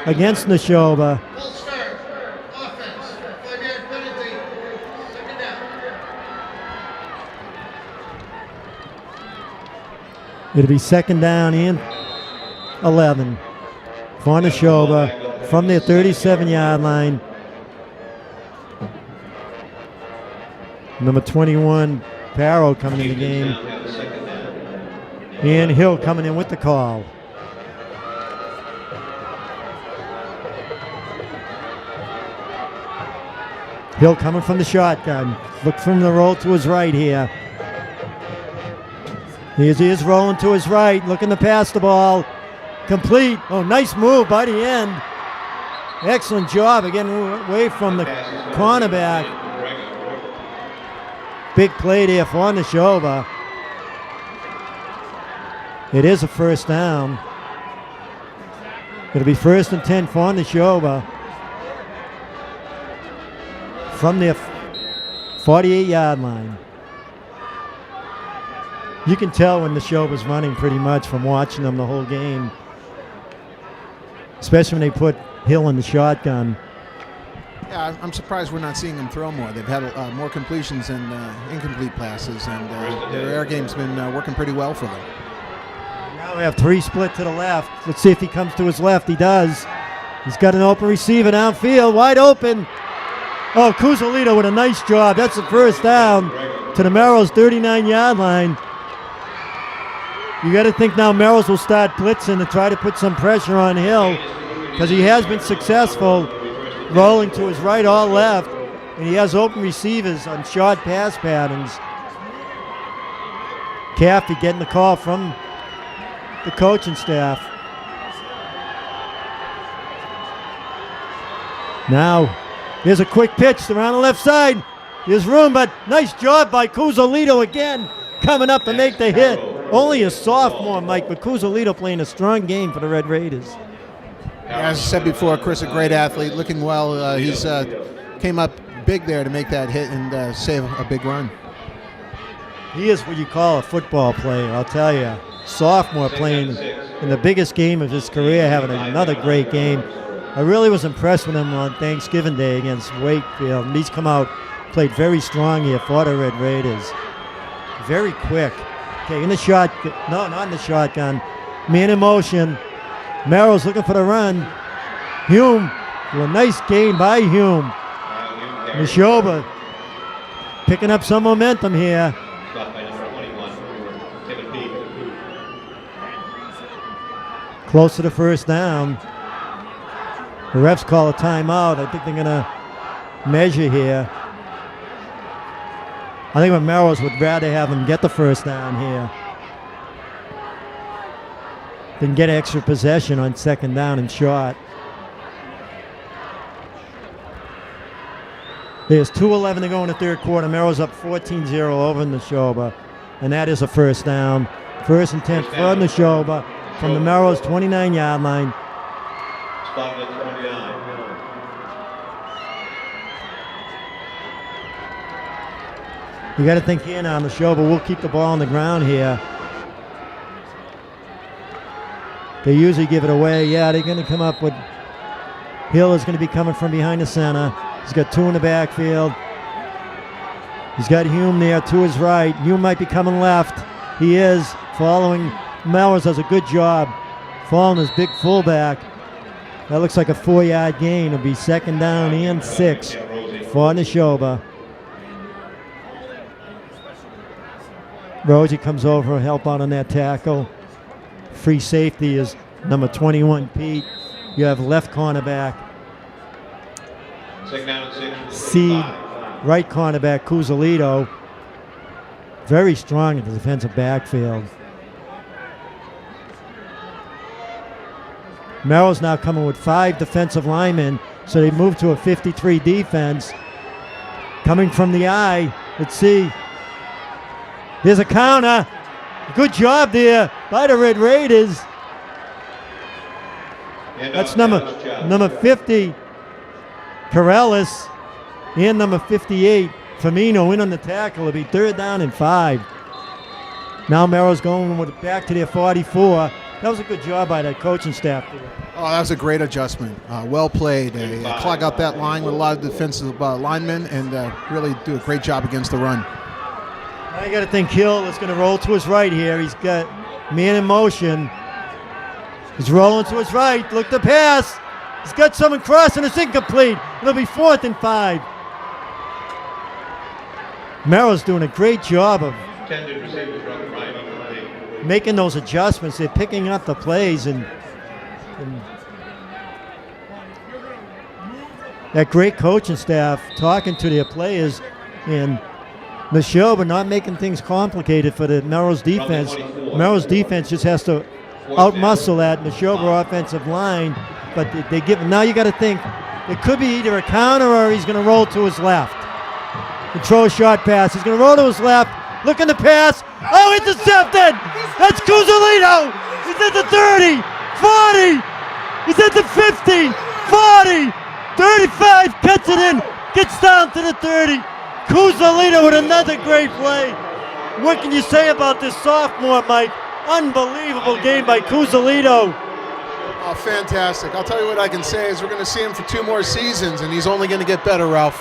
against Nashoba. Full start. Offense. 5-yard penalty. Second down. It'll be second down in 11 for Nashoba from their 37-yard line. Number 21, Barrow coming in the game. And Hill coming in with the call. Hill coming from the shotgun. Look from the roll to his right here. He is rolling to his right, looking to pass the ball. Complete. Oh, nice move by the end. Excellent job again away from the cornerback. Big play there for Nashoba. It is a first down. It'll be 1st and 10 for Nashoba from their 48-yard line. You can tell when Nashoba's running pretty much from watching them the whole game, especially when they put Hill in the shotgun. Yeah, I'm surprised we're not seeing them throw more. They've had more completions and incomplete passes, and their air game's been working pretty well for them. Now we have 3 split to the left. Let's see if he comes to his left. He does. He's got an open receiver downfield, wide open. Oh, Cuzolito with a nice job. That's the first down to the Melrose 39-yard line. You got to think now Melrose will start blitzing to try to put some pressure on Hill because he has been successful rolling to his right or left, and he has open receivers on short pass patterns. Caffey getting the call from the coaching staff. Now, here's a quick pitch around the left side. There's room, but nice job by Cuzolito again, coming up to make the hit. Only a sophomore, Mike, but Cuzolito playing a strong game for the Red Raiders. As I said before, Chris, a great athlete, looking well. He's came up big there to make that hit and save a big run. He is what you call a football player, I'll tell you. Sophomore playing in the biggest game of his career, having another great game. I really was impressed with him on Thanksgiving Day against Wakefield. And he's come out, played very strong here for the Red Raiders. Very quick. Okay, in the shotgun. No, not in the shotgun. Man in motion. Melrose looking for the run. Hume, a nice gain by Hume. Nashoba picking up some momentum here. Close to the first down. The refs call a timeout. I think they're going to measure here. I think Melrose would rather have them get the first down here. then get extra possession on second down and short. There's 2:11 to go in the third quarter. Melrose up 14-0 over Nashoba, and that is a first down. First and 10 for Nashoba from the Melrose 29-yard line. Spotted at 29. You got to think here now, Nashoba will keep the ball on the ground here. They usually give it away. Yeah, they're going to come up with... Hill is going to be coming from behind the center. He's got two in the backfield. He's got Hume there to his right. Hume might be coming left. He is following. Melrose does a good job following his big fullback. That looks like a 4-yard gain. It'll be second down and 6 for Nashoba. Rosie comes over to help out on that tackle. Free safety is number 21, Pete. You have left cornerback. Second down and 6. Seed, right cornerback, Cusalito. Very strong in the defensive backfield. Melrose now coming with 5 defensive linemen, so they move to a 53 defense. Coming from the eye, let's see. There's a counter. Good job there by the Red Raiders. That's number 50, Corellis, and number 58, Firmino in on the tackle. It'll be third down and 5. Now Melrose going back to their 44. That was a good job by that coaching staff there. Oh, that was a great adjustment. Well played. They clog up that line with a lot of defensive linemen and really do a great job against the run. Now you got to think Hill is going to roll to his right here. He's got man in motion. He's rolling to his right. Look the pass. He's got someone crossing. It's incomplete. It'll be 4th and 5. Melrose doing a great job of making those adjustments. They're picking up the plays and that great coaching staff talking to their players and Nashoba not making things complicated for the Melrose defense. Melrose defense just has to outmuscle that Nashoba offensive line, but they give. Now you got to think it could be either a counter or he's going to roll to his left and throw a short pass. He's going to roll to his left, look in the pass. Oh, intercepted! That's Cusalito! He's at the 30, 40, he's at the 50, 40, 35, cuts it in, gets down to the 30. Cusalito with another great play. What can you say about this sophomore, Mike? Unbelievable game by Cusalito. Oh, fantastic. I'll tell you what I can say is we're going to see him for 2 more seasons, and he's only going to get better, Ralph.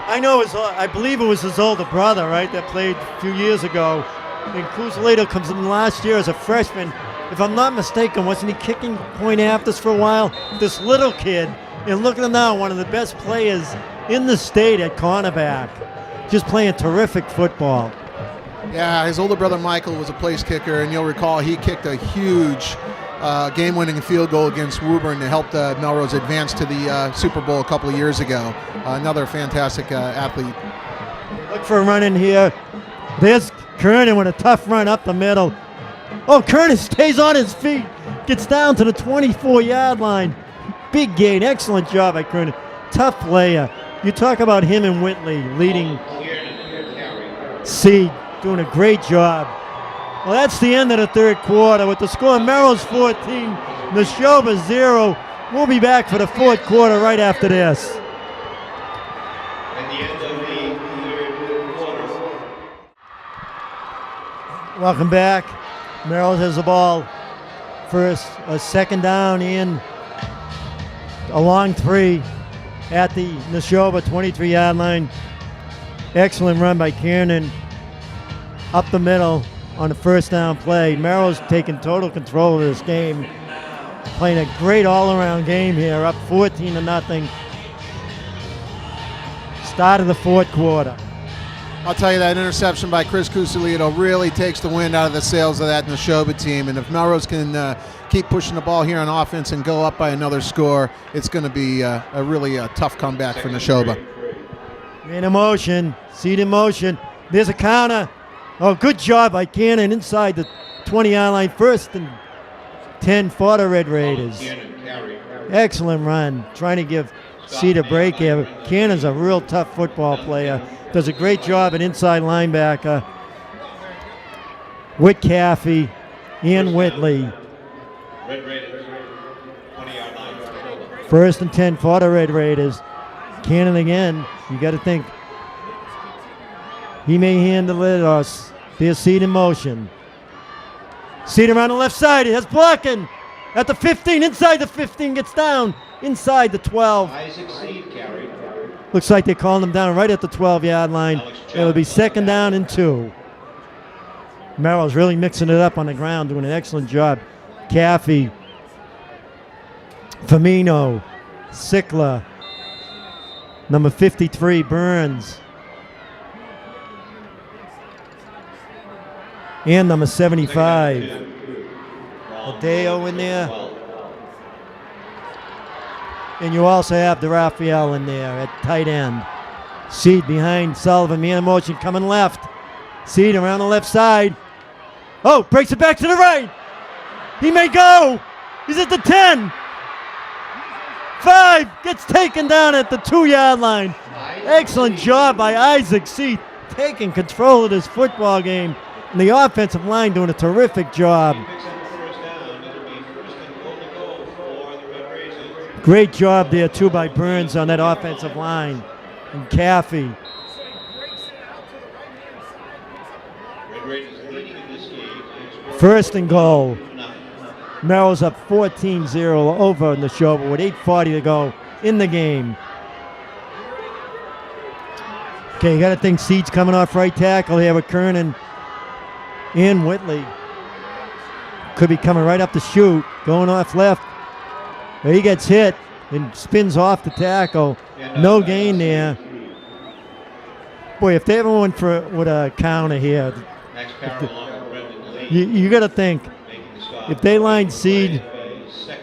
I know, I believe it was his older brother, right, that played a few years ago. And Cusalito comes in last year as a freshman. If I'm not mistaken, wasn't he kicking point afters for a while? This little kid, and look at him now, one of the best players in the state at cornerback. Just playing terrific football. Yeah, his older brother Michael was a place kicker, and you'll recall he kicked a huge game-winning field goal against Woburn to help Melrose advance to the Super Bowl a couple of years ago. Another fantastic athlete. Look for a run in here. There's Kernan with a tough run up the middle. Oh, Kernan stays on his feet. Gets down to the 24-yard line. Big gain. Excellent job by Kernan. Tough player. You talk about him and Whitley leading Seed, doing a great job. Well, that's the end of the third quarter with the score Melrose 14, Nashoba 0. We'll be back for the fourth quarter right after this. At the end of the third quarter. Welcome back. Melrose has the ball. First, a second down in a long 3 at the Nashoba 23-yard line. Excellent run by Kiernan up the middle on the first down play. Melrose taking total control of this game. Playing a great all-around game here, up 14-0. Start of the fourth quarter. I'll tell you, that interception by Chris Cusalito really takes the wind out of the sails of that Nashoba team. And if Melrose can keep pushing the ball here on offense and go up by another score, it's going to be a really tough comeback for Nashoba. Man in motion, Seed in motion. There's a counter. Oh, good job by Cannon inside the 20-yard line. First and 10 for the Red Raiders. Cannon carry. Excellent run. Trying to give Seed a break here. Cannon's a real tough football player. Does a great job at inside linebacker. With Caffey and Whitley. Red Raiders, 20-yard line. Nashoba. 1st and 10 for the Red Raiders. Cannon again. You got to think he may handle it or there's Seed in motion. Seed around the left side. He has blocking at the 15. Inside the 15. Gets down. Inside the 12. Isaac Seed carry. Looks like they're calling him down right at the 12-yard line. It'll be 2nd down and 2. Melrose really mixing it up on the ground, doing an excellent job. Caffey, Firmino, Sickler, number 53, Burns, and number 75, Adeo in there. And you also have DeRaphael in there at tight end. Seed behind Sullivan, man in motion, coming left. Seed around the left side. Oh, breaks it back to the right. He may go. He's at the 10. 5, gets taken down at the 2-yard line. Excellent job by Isaac Seed, taking control of this football game. And the offensive line doing a terrific job. Picks up the first down. It'll be 1st and goal to go for the Red Raiders. Great job there, too, by Burns on that offensive line. And Caffey. Red Raiders leading in this game. 1st and goal. 2-0. Melrose up 14-0 over Nashoba with 8:40 to go in the game. Okay, you got to think Seed's coming off right tackle here with Kernan and Whitley. Could be coming right up the chute, going off left. He gets hit and spins off the tackle. No gain there. Boy, if they ever went with a counter here, Max Parrow along with Brendan Lee. you got to think Making the stop. if they line Seed,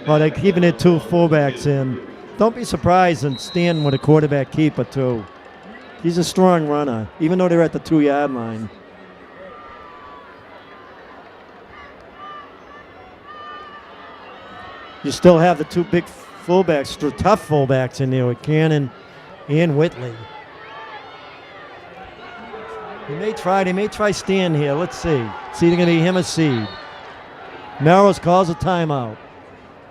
or they're keeping their 2 fullbacks in, don't be surprised and stand with a quarterback keeper too. He's a strong runner, even though they're at the 2-yard line. You still have the 2 big fullbacks, tough fullbacks in there with Cannon and Whitley. They may try Stan here. Let's see. It's either going to be him or Seed. Melrose calls a timeout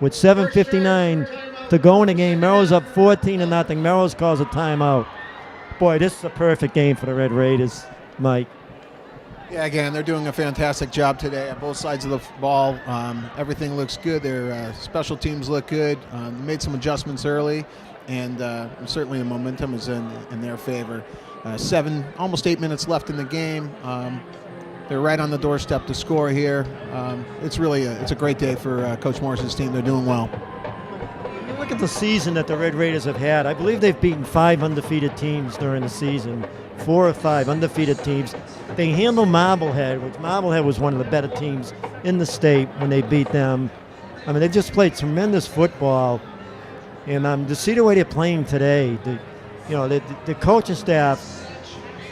with 7:59 to go in the game. Melrose up 14-0. Melrose calls a timeout. Boy, this is a perfect game for the Red Raiders, Mike. Yeah, again, they're doing a fantastic job today on both sides of the ball. Everything looks good. Their special teams look good. They made some adjustments early, and certainly the momentum is in their favor. Almost 8 minutes left in the game. They're right on the doorstep to score here. It's a great day for Coach Morris's team. They're doing well. You look at the season that the Red Raiders have had. I believe they've beaten 5 undefeated teams during the season, 4 or 5 undefeated teams. They handle Marblehead, which Marblehead was one of the better teams in the state when they beat them. I mean, they just played tremendous football. And to see the way they're playing today, the coaching staff,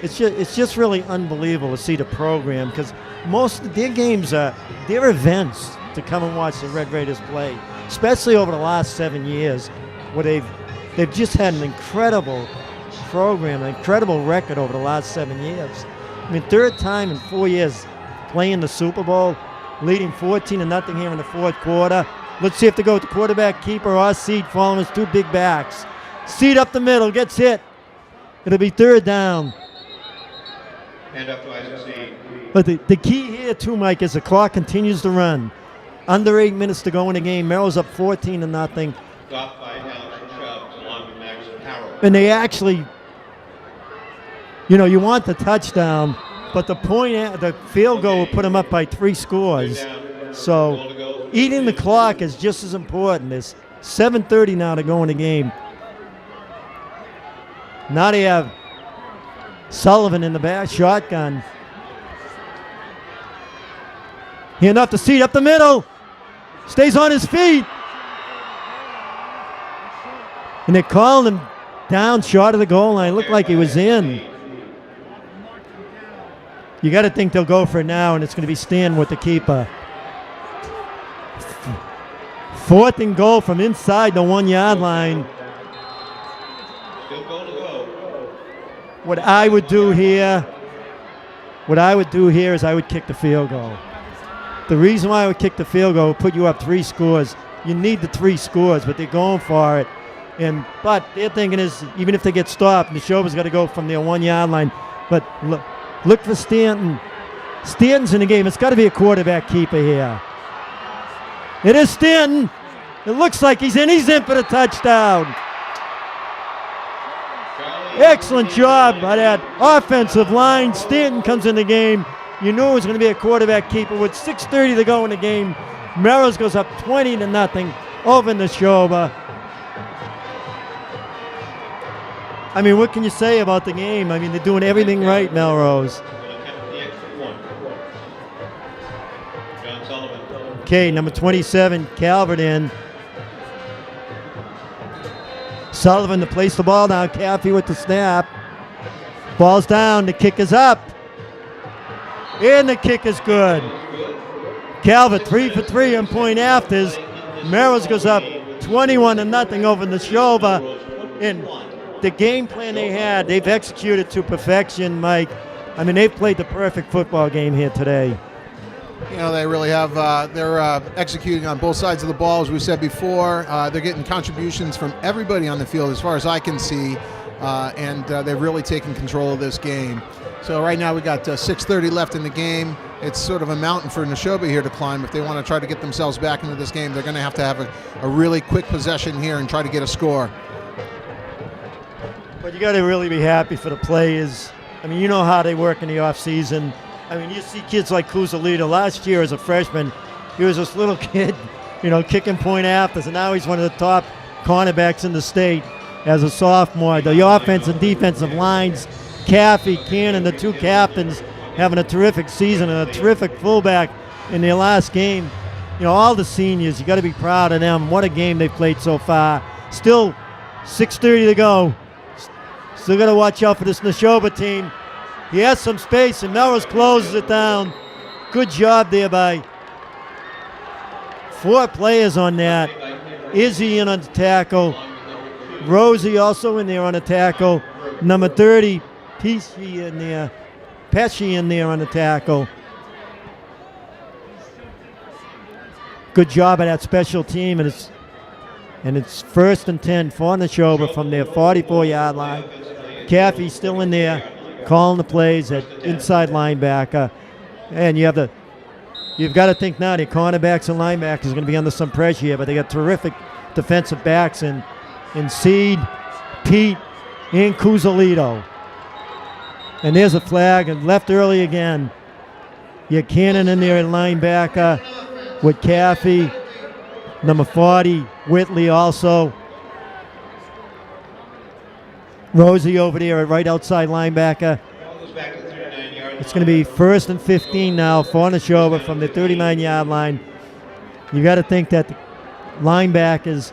it's just really unbelievable to see the program, because most of their games they're events to come and watch the Red Raiders play, especially over the last 7 years, where they've just had an incredible program, an incredible record over the last 7 years. I mean, 3rd time in 4 years playing the Super Bowl, leading 14-0 here in the 4th quarter. Let's see if they go with the quarterback keeper or Seed following his 2 big backs. Seed up the middle, gets hit. It'll be 3rd down. Hand up to Isaac Seed. But the key here too, Mike, is the clock continues to run. Under 8 minutes to go in the game. Melrose up 14-0. Stopped by Alex Chubbs along with Max Parrow. And they actually, you want the touchdown, but the field goal will put them up by 3 scores. So eating the clock is just as important. There's 7:30 now to go in the game. Now they have Sullivan in the back, shotgun. Hand off the Seed up the middle. Stays on his feet. And they're calling him down short of the goal line. Looked like he was in. You got to think they'll go for it now, and it's going to be Stan with the keeper. 4th and goal from inside the 1-yard line. Still goal to go. What I would do here is I would kick the field goal. The reason why I would kick the field goal would put you up 3 scores. You need the 3 scores, but they're going for it. But their thinking is, even if they get stopped, Nashoba's got to go from their 1-yard line. But look for Stanton. Stanton's in the game. It's got to be a quarterback keeper here. It is Stanton. It looks like he's in. He's in for the touchdown. Excellent job by that offensive line. Stanton comes in the game. You knew it was going to be a quarterback keeper with 6:30 to go in the game. Melrose goes up 20-0 over Nashoba. I mean, what can you say about the game? I mean, they're doing everything right, Melrose. John Sullivan. Okay, number 27, Calvert in. Sullivan to place the ball now. Caffey with the snap. Ball's down. The kick is up. And the kick is good. Calvert 3 for 3 on point afters. Melrose goes up 21-0 over Nashoba. And the game plan they had, they've executed to perfection, Mike. I mean, they've played the perfect football game here today. You know, they really have. They're executing on both sides of the ball, as we said before. They're getting contributions from everybody on the field, as far as I can see, and they've really taken control of this game. So right now we got 6:30 left in the game. It's sort of a mountain for Nashoba here to climb. If they want to try to get themselves back into this game, they're going to have a really quick possession here and try to get a score. But you got to really be happy for the players. I mean, you know how they work in the offseason. I mean, you see kids like Kuzalita. Last year as a freshman, he was this little kid, you know, kicking point afters, and now he's one of the top cornerbacks in the state as a sophomore. The offensive and defensive lines, Caffey, Cannon, the 2 captains, having a terrific season and a terrific fullback in their last game. You know, all the seniors, you got to be proud of them. What a game they've played so far. Still 6:30 to go. Still got to watch out for this Nashoba team. He has some space, and Melrose closes it down. Good job there by 4 players on that. Izzy in on the tackle. Rosie also in there on the tackle. Number 30, Pesci in there on the tackle. Good job by that special team, and it's 1st and 10 for Nashoba from their 44-yard line. Caffey still in there, calling the plays at inside linebacker. And you've got to think now the cornerbacks and linebackers are going to be under some pressure here, but they got terrific defensive backs in Seed, Pete, and Kuzalito. And there's a flag, and left early again. You have Cannon in there at linebacker with Caffey. Number 40, Whitley also. Rosie over there at right outside linebacker. It's going to be 1st and 15 now for Nashoba from the 39-yard line. You got to think that the linebackers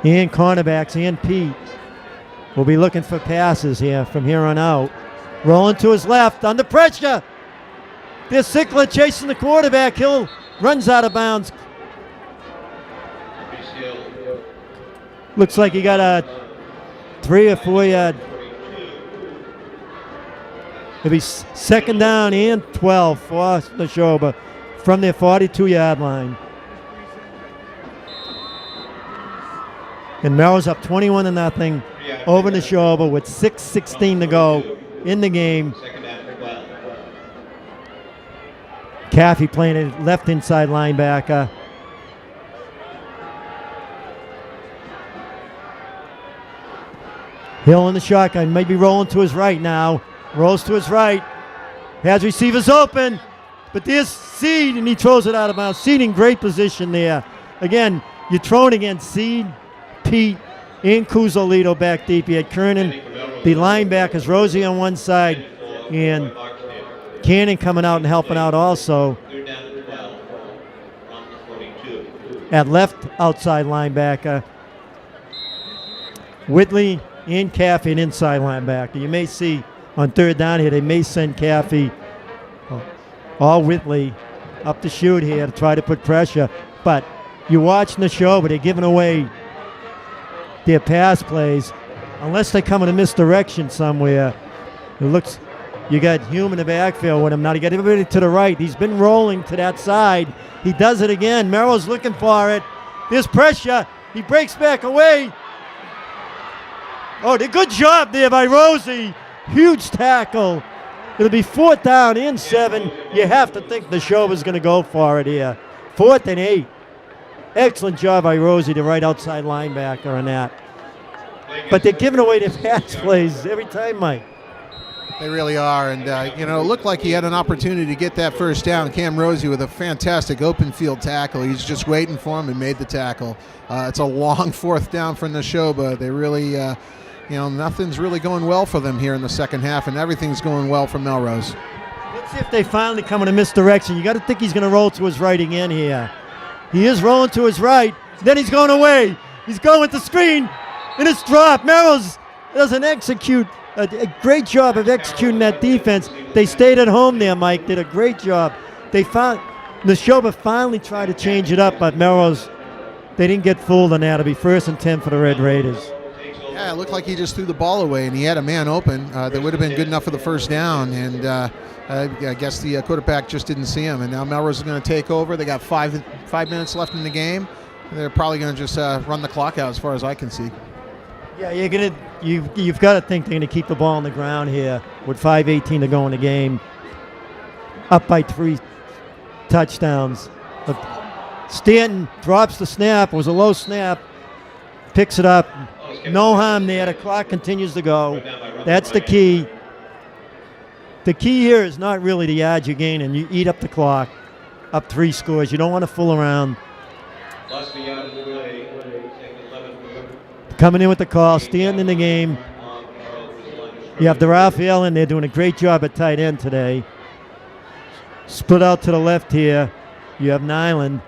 and cornerbacks and Pete will be looking for passes here from here on out. Rolling to his left, under pressure. There's Sickler chasing the quarterback. Hill runs out of bounds. Looks like he got a 3 or 4 yard. It'll be 2nd down and 12 for Nashoba from their 42-yard line. And Melrose up 21-0 over Nashoba with 6:16 to go in the game. Caffey playing a left inside linebacker. Hill in the shotgun, maybe rolling to his right now. Rolls to his right. Has receivers open, but there's Seed, and he throws it out of bounds. Seed in great position there. Again, you're throwing against Seed, Pete, and Kuzolito back deep. You had Kernan, the linebackers, Rosie on one side, and Cannon coming out and helping out also. At left outside linebacker, Whitley and Caffey an inside linebacker. You may see on 3rd down here, they may send Caffey or Whitley up the shoot here to try to put pressure. But you watch Nashoba, they're giving away their pass plays. Unless they come in a misdirection somewhere, it looks, you got Hume in the backfield with him. Now you got everybody to the right. He's been rolling to that side. He does it again. Melrose looking for it. There's pressure. He breaks back away. Oh, the good job there by Rosie. Huge tackle. It'll be 4th down and 7. You have to think Nashoba's going to go for it here. 4th and 8. Excellent job by Rosie, the right outside linebacker on that. But they're giving away their pass plays every time, Mike. They really are, and it looked like he had an opportunity to get that first down. Cam Rosie with a fantastic open field tackle. He's just waiting for him and made the tackle. It's a long 4th down for Nashoba. They really, nothing's really going well for them here in the second half, and everything's going well for Melrose. Let's see if they finally come in a misdirection. You got to think he's going to roll to his right again here. He is rolling to his right. Then he's going away. He's going with the screen, and it's dropped. Melrose doesn't execute. A great job of executing that defense. They stayed at home there, Mike. Did a great job. Nashoba finally tried to change it up, but Melrose, they didn't get fooled on that. It'll be 1st and 10 for the Red Raiders. Yeah, it looked like he just threw the ball away, and he had a man open that would have been good enough for the first down, and I guess the quarterback just didn't see him. And now Melrose is going to take over. They got 5 minutes left in the game. They're probably going to just run the clock out as far as I can see. Yeah, you've got to think they're going to keep the ball on the ground here with 5:18 to go in the game. Up by 3 touchdowns. But Stanton drops the snap. It was a low snap. Picks it up. No harm there. The clock continues to go. That's the key. The key here is not really the yards you gain, and you eat up the clock. Up 3 scores. You don't want to fool around. Coming in with the call, Stanton in the game. You have DeRaphael in there doing a great job at tight end today. Split out to the left here. You have Nyland.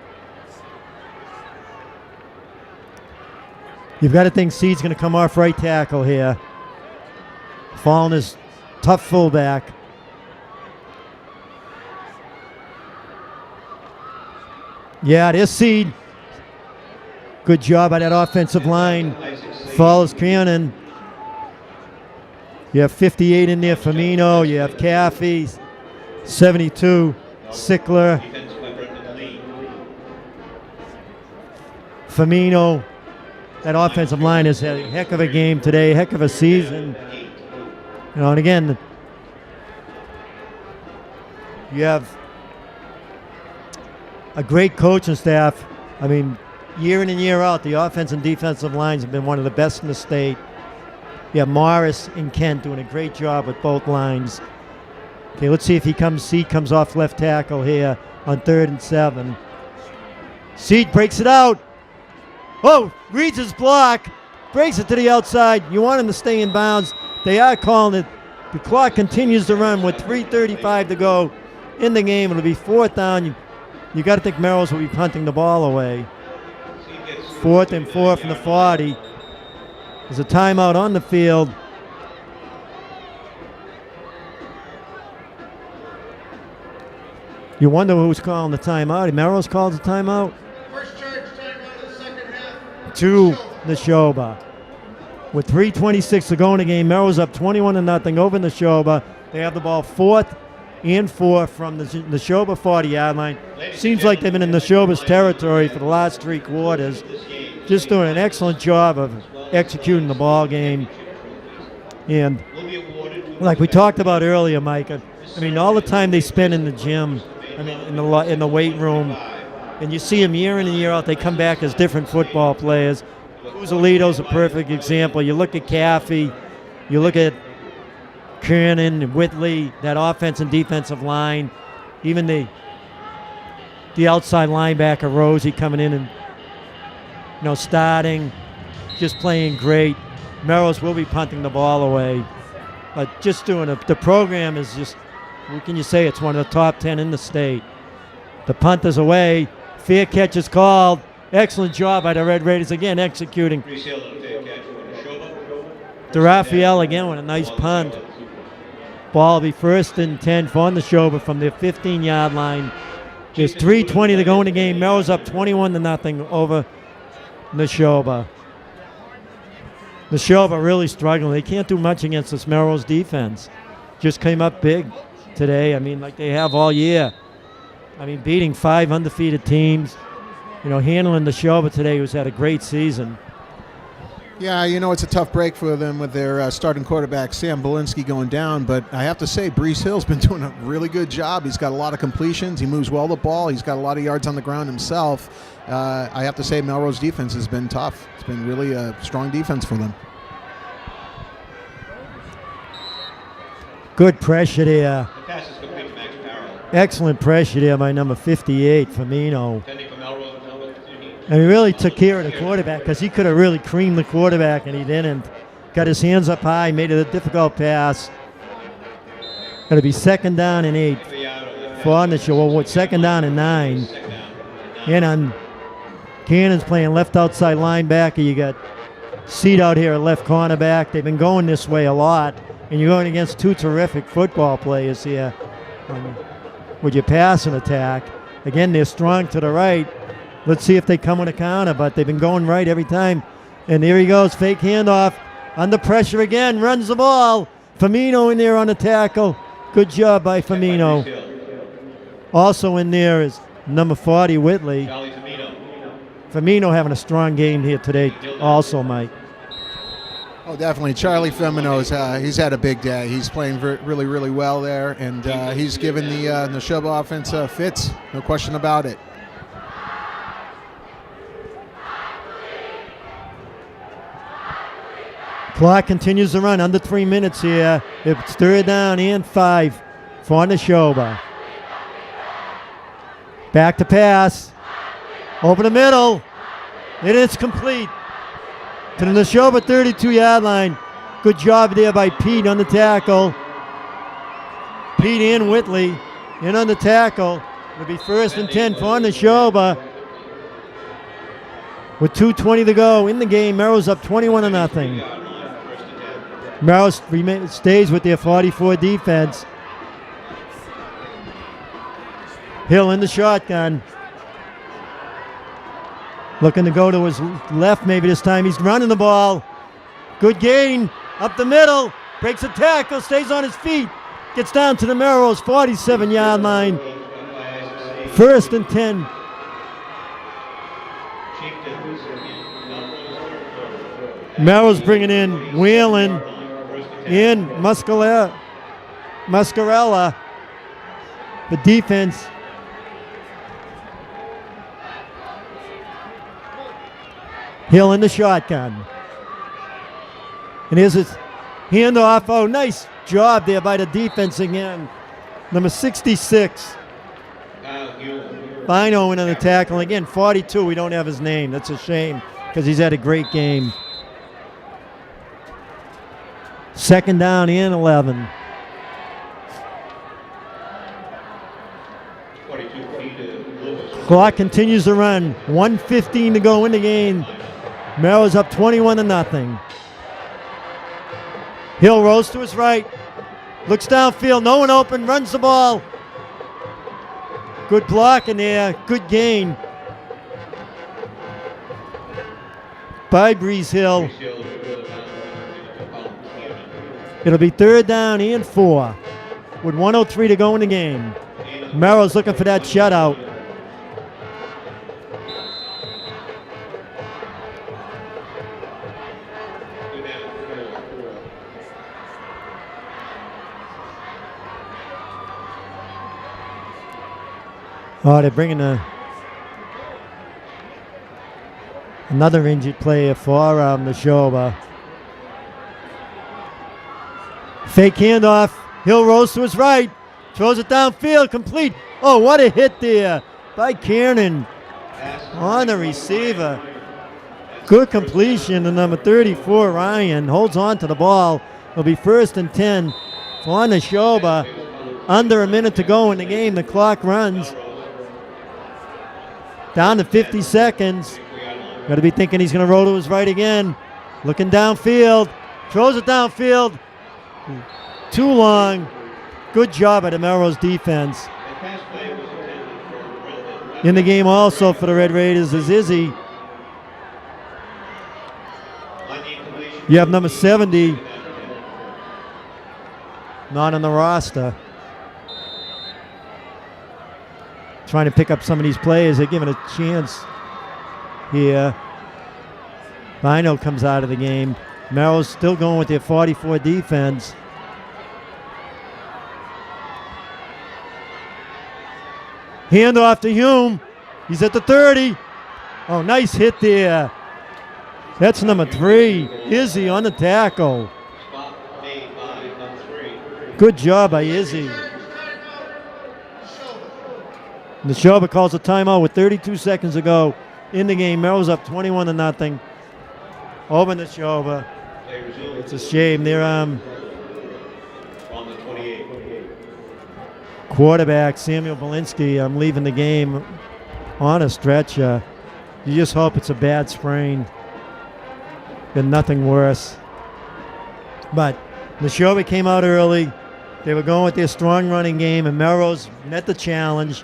You've got to think Seed's going to come off right tackle here. Falling his tough fullback. Yeah, there's Seed. Good job by that offensive line. Follows Cannon. You have 58 in there, Firmino. You have Caffey. 72, Sickler. Firmino. That offensive line has had a heck of a game today, heck of a season. And again, you have a great coaching staff. I mean, year in and year out, the offense and defensive lines have been one of the best in the state. You have Morris and Kent doing a great job with both lines. Okay, let's see if Seed comes off left tackle here on 3rd and 7. Seed breaks it out. Oh, reads his block, breaks it to the outside. You want him to stay in bounds. They are calling it. The clock continues to run with 3:35 to go in the game. It'll be 4th down. You got to think Melrose will be punting the ball away. 4th and 4 from the 40. There's a timeout on the field. You wonder who's calling the timeout. Melrose calls the timeout. First charge timeout of the second half. To Nashoba. With 3:26 to go in the game, Melrose up 21-0 over Nashoba. They have the ball 4th and 4 from the Nashoba 40-yard line. Seems like they've been in Nashoba's territory for the last 3 quarters. Just doing an excellent job of executing the ball game. And like we talked about earlier, Mike, I mean, all the time they spend in the gym, I mean, in the weight room, and you see them year in and year out, they come back as different football players. Fusilito's a perfect example. You look at Caffey, you look at Kernan and Whitley, that offense and defensive line, even the outside linebacker Rosie coming in and starting, just playing great. Melrose will be punting the ball away, but just doing the program is just, what can you say? It's one of the top 10 in the state. The punt is away. Fair catch is called. Excellent job by the Red Raiders again executing. DeRaphael again with a nice punt. Ball will be 1st and 10 for Nashoba from their 15-yard line. There's 3:20 to go in the game. Melrose up 21-0 over Nashoba. Nashoba really struggling. They can't do much against this Melrose defense. Just came up big today. I mean, like they have all year. I mean, beating 5 undefeated teams. Handling Nashoba today, who's had a great season. Yeah, it's a tough break for them with their starting quarterback, Sam Belinsky, going down. But I have to say, Brees Hill's been doing a really good job. He's got a lot of completions. He moves well the ball. He's got a lot of yards on the ground himself. I have to say, Melrose defense has been tough. It's been really a strong defense for them. Good pressure there. The pass is complete to Max Farrell. Excellent pressure there by number 58, Firmino. Defending for Melrose, number 13. And he really took care of the quarterback because he could have really creamed the quarterback, and he didn't. Got his hands up high, made it a difficult pass. Going to be 2nd down and 8 for the show. Well, 2nd down and 9. And on Cannon's playing left outside linebacker. You got Seed out here at left cornerback. They've been going this way a lot. And you're going against 2 terrific football players here with your passing attack. Again, they're strong to the right. Let's see if they come with a counter, but they've been going right every time. And there he goes, fake handoff. Under pressure again, runs the ball. Firmino in there on the tackle. Good job by Firmino. Also in there is number 40, Whitley. Firmino having a strong game here today also, Mike. Oh, definitely. Charlie Firmino's he's had a big day. He's playing really, really well there, and he's given the Nashoba offense fits. No question about it. Clock continues to run. Under 3 minutes here. It's 3rd down and 5 for Nashoba. Back to pass. Over the middle. And it's complete to the Nashoba 32-yard line. Good job there by Pete on the tackle. Pete and Whitley in on the tackle. It'll be 1st and 10 for Nashoba. With 2:20 to go in the game, Melrose up 21-0. Melrose stays with their 44 defense. Hill in the shotgun. Looking to go to his left maybe this time. He's running the ball. Good gain. Up the middle. Breaks a tackle. Stays on his feet. Gets down to the Melrose 47-yard line. 1st and 10. Melrose bringing in Whalen and Mascarella. The defense. Hill in the shotgun. And here's his handoff. Oh, nice job there by the defense again. Number 66. Bino in on the tackle. Again, 42. We don't have his name. That's a shame because he's had a great game. 2nd down and 11. Clock continues to run. 1:15 to go in the game. Melrose up 21-0. Hill rolls to his right. Looks downfield. No one open. Runs the ball. Good block in there. Good gain by Brees Hill. It'll be 3rd down and 4 with 1:03 to go in the game. Melrose looking for that shutout. Oh, they're bringing another injured player for Nashoba. Fake handoff. Hill rolls to his right. Throws it downfield. Complete. Oh, what a hit there by Kiernan on the receiver. Good completion to number 34, Ryan. Holds on to the ball. It'll be 1st and 10 for Nashoba. Under a minute to go in the game. The clock runs. Down to 50 seconds. Got to be thinking he's going to roll to his right again. Looking downfield. Throws it downfield. Too long. Good job by the Melrose defense. In the game also for the Red Raiders is Izzy. You have number 70 not on the roster. Trying to pick up some of these players. They're giving a chance here. Bino comes out of the game. Melrose still going with their 44 defense. Handoff to Hume. He's at the 30. Oh, nice hit there. That's number 3. Izzy on the tackle. Good job by Izzy. Nashoba calls a timeout with 32 seconds to go in the game. Melrose up 21-0. Over Nashoba. It's a shame. They're quarterback Samuel Belinsky. I'm leaving the game on a stretcher. You just hope it's a bad sprain and nothing worse. But Nashoba came out early. They were going with their strong running game, and Melrose met the challenge.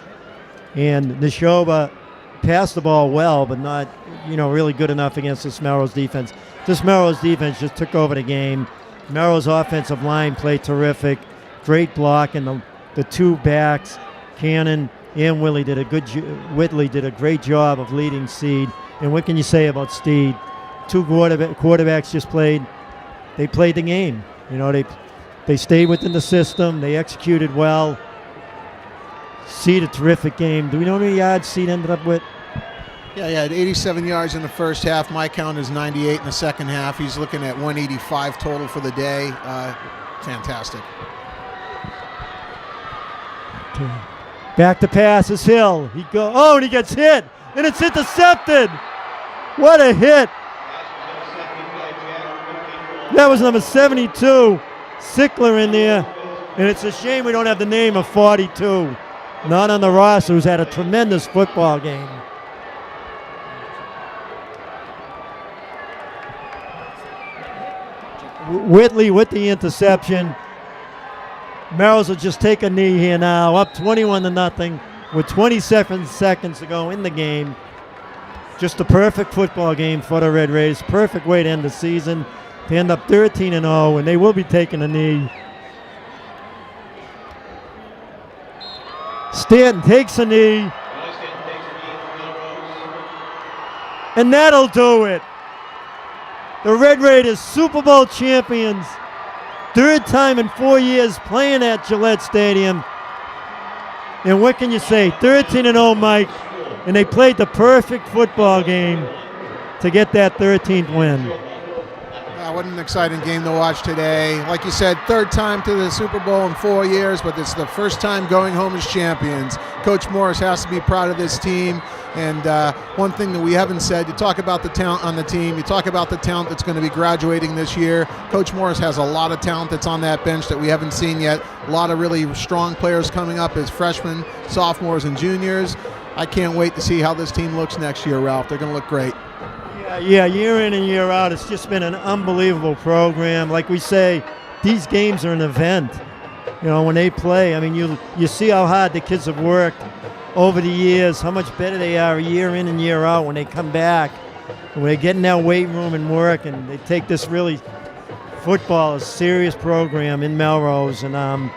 And Nashoba passed the ball well, but not, really good enough against this Melrose defense. This Melrose defense just took over the game. Melrose offensive line played terrific. Great block, and the two backs, Cannon and Whitley did a great job of leading Seed. And what can you say about Steed? Two quarterbacks just played. They played the game. They stayed within the system. They executed well. Seed a terrific game. Do we know how many yards Seed ended up with? Yeah, he had 87 yards in the first half. My count is 98 in the second half. He's looking at 185 total for the day. Fantastic. Back to pass is Hill. And he gets hit, and it's intercepted. What a hit. That was number 72, Sickler in there, and it's a shame we don't have the name of 42. Not on the roster, who's had a tremendous football game. Whitley with the interception. Melrose will just take a knee here now, up 21-0 with 27 seconds to go in the game. Just a perfect football game for the Red Raiders. Perfect way to end the season. To end up 13-0, and they will be taking a knee. Stanton takes a knee. And that'll do it. The Red Raiders, Super Bowl champions. Third time in 4 years playing at Gillette Stadium. And what can you say? 13-0, Mike. And they played the perfect football game to get that 13th win. What an exciting game to watch today. Like you said, third time to the Super Bowl in 4 years, but it's the first time going home as champions. Coach Morris has to be proud of this team. And one thing that we haven't said, you talk about the talent on the team, you talk about the talent that's going to be graduating this year. Coach Morris has a lot of talent that's on that bench that we haven't seen yet. A lot of really strong players coming up as freshmen, sophomores, and juniors. I can't wait to see how this team looks next year, Ralph. They're going to look great. Yeah, year in and year out, it's just been an unbelievable program. Like we say, these games are an event. When they play, I mean, you see how hard the kids have worked over the years, how much better they are year in and year out when they come back. When they get in that weight room and work, and they take this really football, a serious program in Melrose, and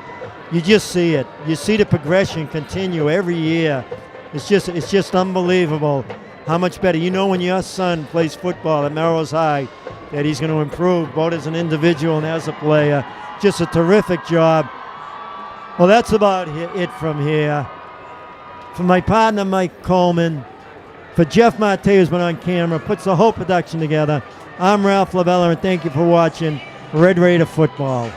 you just see it. You see the progression continue every year. It's just unbelievable. How much better. When your son plays football at Melrose High, that he's going to improve both as an individual and as a player. Just a terrific job. Well, that's about it from here. For my partner, Mike Coleman, for Jeff Marte, who's been on camera, puts the whole production together, I'm Ralph Lavella, and thank you for watching Red Raider Football.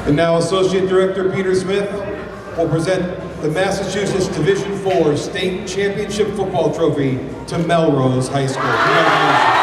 And now Associate Director Peter Smith will present the Massachusetts Division IV State Championship Football Trophy to Melrose High School. Congratulations.